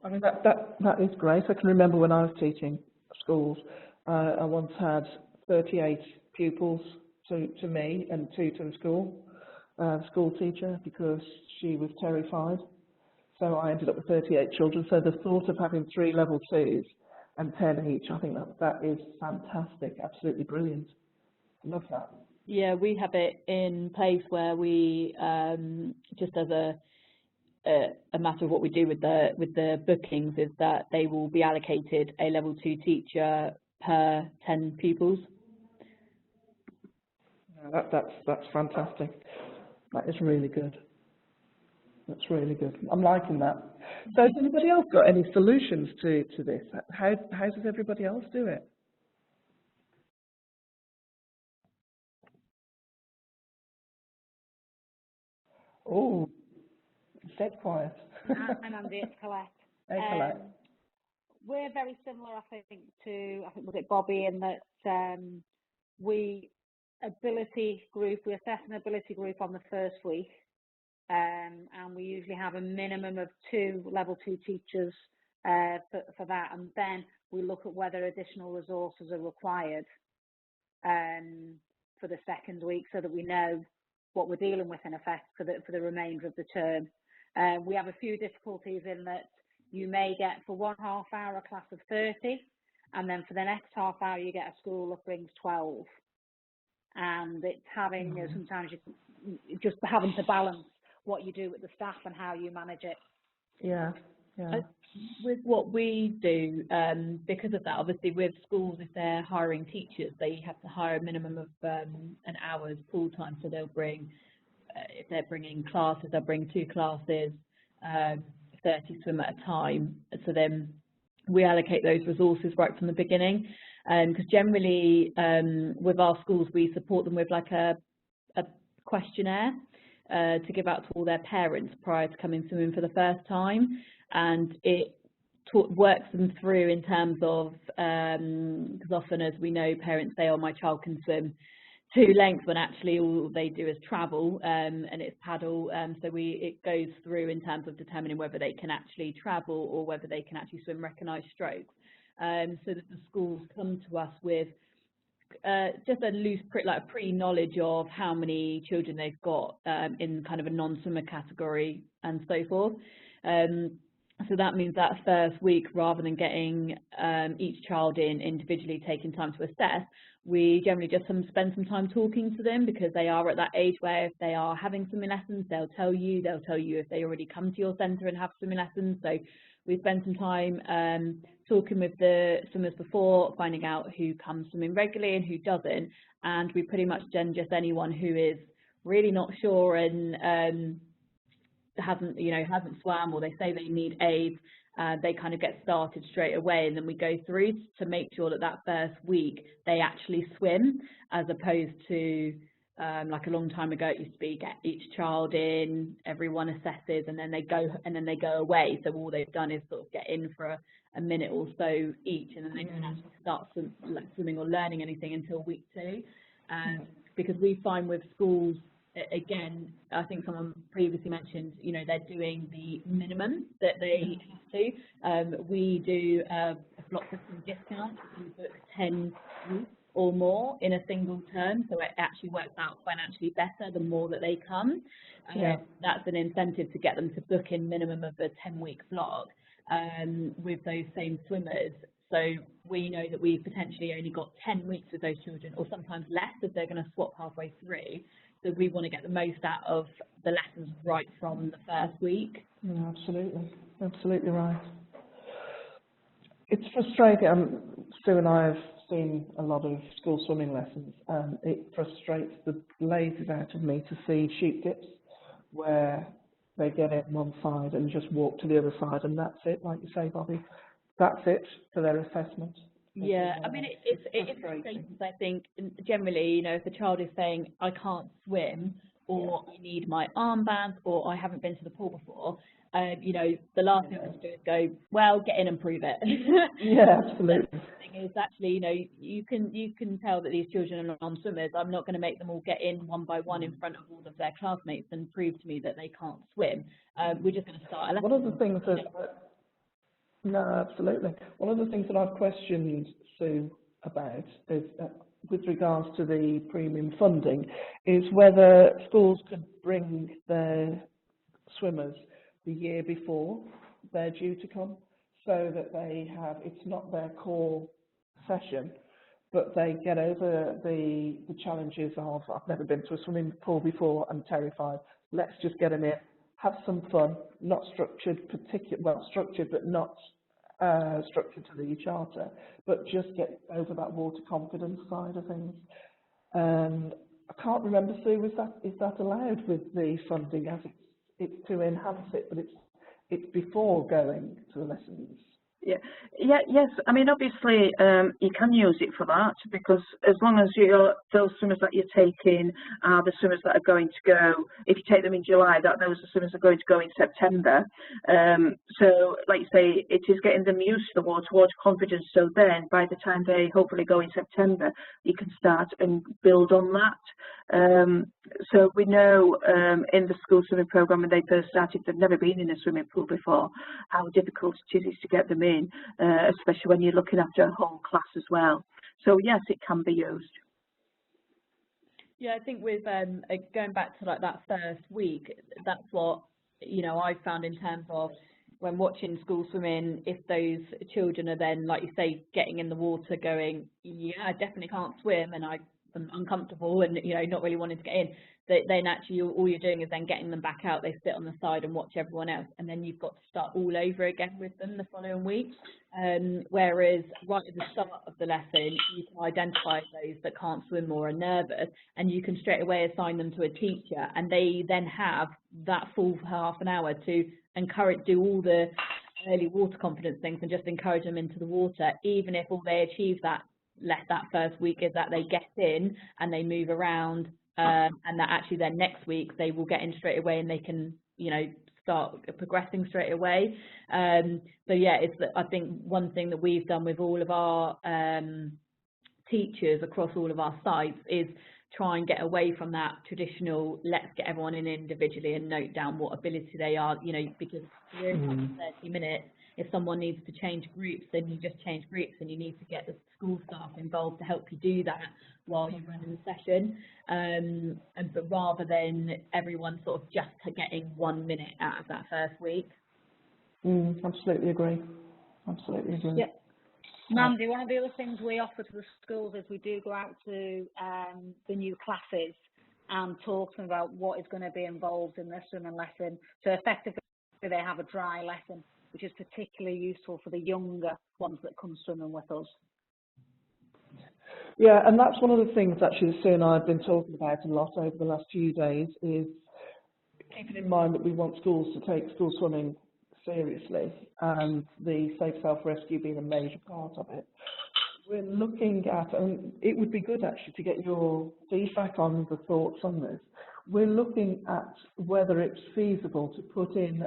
I mean, that is great. I can remember when I was teaching schools, I once had 38 pupils to me and 2 to the school teacher, because she was terrified. So I ended up with 38 children. So the thought of having 3 level 2s and 10 each, I think that is fantastic, absolutely brilliant. Love that. Yeah, we have it in place where we, just as a matter of what we do with the bookings, is that they will be allocated a level 2 teacher per 10 pupils. Yeah, that's fantastic. That is really good. That's really good. I'm liking that. So has anybody else got any solutions to this? How does everybody else do it? Oh, dead quiet. Hi, Mandy, it's Colette. Hey, Colette. We're very similar, I think, was it Bobby, in that we assess an ability group on the first week, and we usually have a minimum of 2 level 2 teachers for that, and then we look at whether additional resources are required for the second week, so that we know what we're dealing with in effect for the remainder of the term. We have a few difficulties in that you may get, for 1 half hour, a class of 30, and then for the next half hour you get a school that brings 12, and it's having sometimes you just having to balance what you do with the staff and how you manage it. Yeah. With what we do, because of that, obviously with schools, if they're hiring teachers, they have to hire a minimum of an hour's pool time. So they'll bring, if they're bringing classes, they'll bring 2 classes, 30 swim at a time. So then we allocate those resources right from the beginning. Because generally with our schools, we support them with like a questionnaire to give out to all their parents prior to coming swimming for the first time, and it works them through in terms of, because often, as we know, parents say, oh, my child can swim 2 lengths, when actually all they do is travel, and it's paddle. So it goes through in terms of determining whether they can actually travel or whether they can actually swim recognised strokes, so that the schools come to us with just a loose pre-knowledge of how many children they've got in kind of a non-swimmer category and so forth. So that means that first week, rather than getting each child in individually, taking time to assess, we generally just spend some time talking to them, because they are at that age where if they are having swimming lessons, they'll tell you if they already come to your centre and have swimming lessons. So we spend some time talking with the swimmers before, finding out who comes swimming regularly and who doesn't, and we pretty much then just anyone who is really not sure and hasn't swam, or they say they need aids, they kind of get started straight away, and then we go through to make sure that first week they actually swim, as opposed to like a long time ago it used to be get each child in, everyone assesses, and then they go away. So all they've done is sort of get in for a minute or so each, and then they don't actually start swimming or learning anything until week 2. Because we find with schools, again, I think someone previously mentioned, they're doing the minimum that they have to. We do a block booking discount if you book 10 weeks or more in a single term, so it actually works out financially better the more that they come. That's an incentive to get them to book in minimum of a 10-week block with those same swimmers. So we know that we've potentially only got 10 weeks with those children, or sometimes less if they're going to swap halfway through. So we want to get the most out of the lessons right from the first week. Yeah, absolutely right. It's frustrating. Sue and I have seen a lot of school swimming lessons, and it frustrates the blazes out of me to see sheep dips where they get in one side and just walk to the other side, and that's it, like you say, Bobby. That's it for their assessment. Yeah, I mean, it is frustrating, because I think generally, if the child is saying, I can't swim, or I need my armbands, or I haven't been to the pool before, you know, the last thing I want to do is go, well, get in and prove it. Yeah, absolutely. The thing is actually, you know, you can tell that these children are non-swimmers. I'm not going to make them all get in one by one in front of all of their classmates and prove to me that they can't swim. We're just going to start a lesson. One of the things that, no, absolutely. One of the things that I've questioned Sue about is, with regards to the premium funding, is whether schools could bring their swimmers the year before they're due to come, so that they have, it's not their core session, but they get over the challenges of, I've never been to a swimming pool before, I'm terrified, let's just get them in, have some fun, not structured, well, structured but not structured to the charter, but just get over that water confidence side of things. And I can't remember, Sue, is that allowed with the funding, as it's to enhance it, but it's before going to the lessons? Yes. I mean, obviously, you can use it for that, because as long as those swimmers that you're taking are the swimmers that are going to go, if you take them in July, those are swimmers are going to go in September. So, like you say, it is getting them used to the water confidence. So then, by the time they hopefully go in September, you can start and build on that. So we know in the school swimming programme, when they first started, they've never been in a swimming pool before, how difficult it is to get them in, especially when you're looking after a whole class as well. So yes, it can be used. Yeah, I think with going back to like that first week, that's what, you know, I found in terms of when watching school swimming, if those children are then, like you say, getting in the water going, yeah, I definitely can't swim and I'm uncomfortable and, you know, not really wanting to get in, then actually all you're doing is then getting them back out. They sit on the side and watch everyone else, and then you've got to start all over again with them the following week. Whereas right at the start of the lesson, you can identify those that can't swim or are nervous, and you can straight away assign them to a teacher, and they then have that full half an hour to do all the early water confidence things and just encourage them into the water, even if all they achieve that first week is that they get in and they move around, and that actually then next week they will get in straight away and they can, you know, start progressing straight away. So yeah, I think one thing that we've done with all of our teachers across all of our sites is try and get away from that traditional let's get everyone in individually and note down what ability they are, you know, because we're in 30 minutes. If someone needs to change groups, then you just change groups, and you need to get the school staff involved to help you do that while you're running the session. But rather than everyone sort of just getting 1 minute out of that first week. Absolutely agree. Yeah. Mandy, one of the other things we offer to the schools is we do go out to the new classes and talk to them about what is going to be involved in their swimming lesson. So effectively, they have a dry lesson, which is particularly useful for the younger ones that come swimming with us. Yeah, and that's one of the things actually Sue and I have been talking about a lot over the last few days, is keeping in mind that we want schools to take school swimming seriously, and the Safe Self-Rescue being a major part of it. We're looking at, and it would be good actually to get your feedback on the thoughts on this, we're looking at whether it's feasible to put in,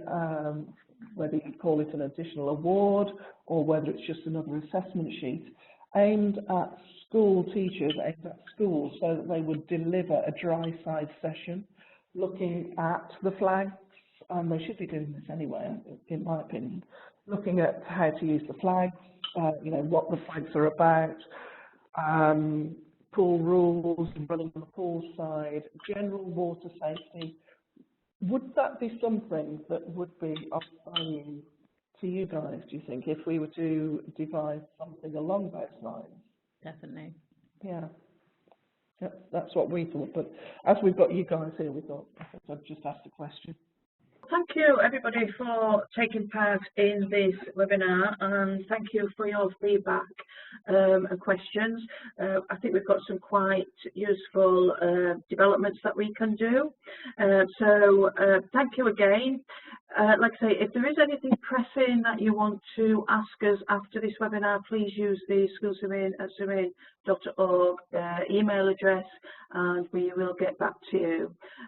whether you call it an additional award or whether it's just another assessment sheet, aimed at school teachers, aimed at schools, so that they would deliver a dry side session looking at the flags, and they should be doing this anyway, in my opinion, looking at how to use the flags, you know, what the flags are about, pool rules and running on the pool side, general water safety. Would that be something that would be of value to you guys, do you think, if we were to devise something along those lines? Definitely. Yeah. That's what we thought, but as we've got you guys here, we thought I'd just ask the question. Thank you, everybody, for taking part in this webinar, and thank you for your feedback and questions. I think we've got some quite useful developments that we can do. So thank you again. Like I say, if there is anything pressing that you want to ask us after this webinar, please use the schoolswimming@swimming.org email address, and we will get back to you.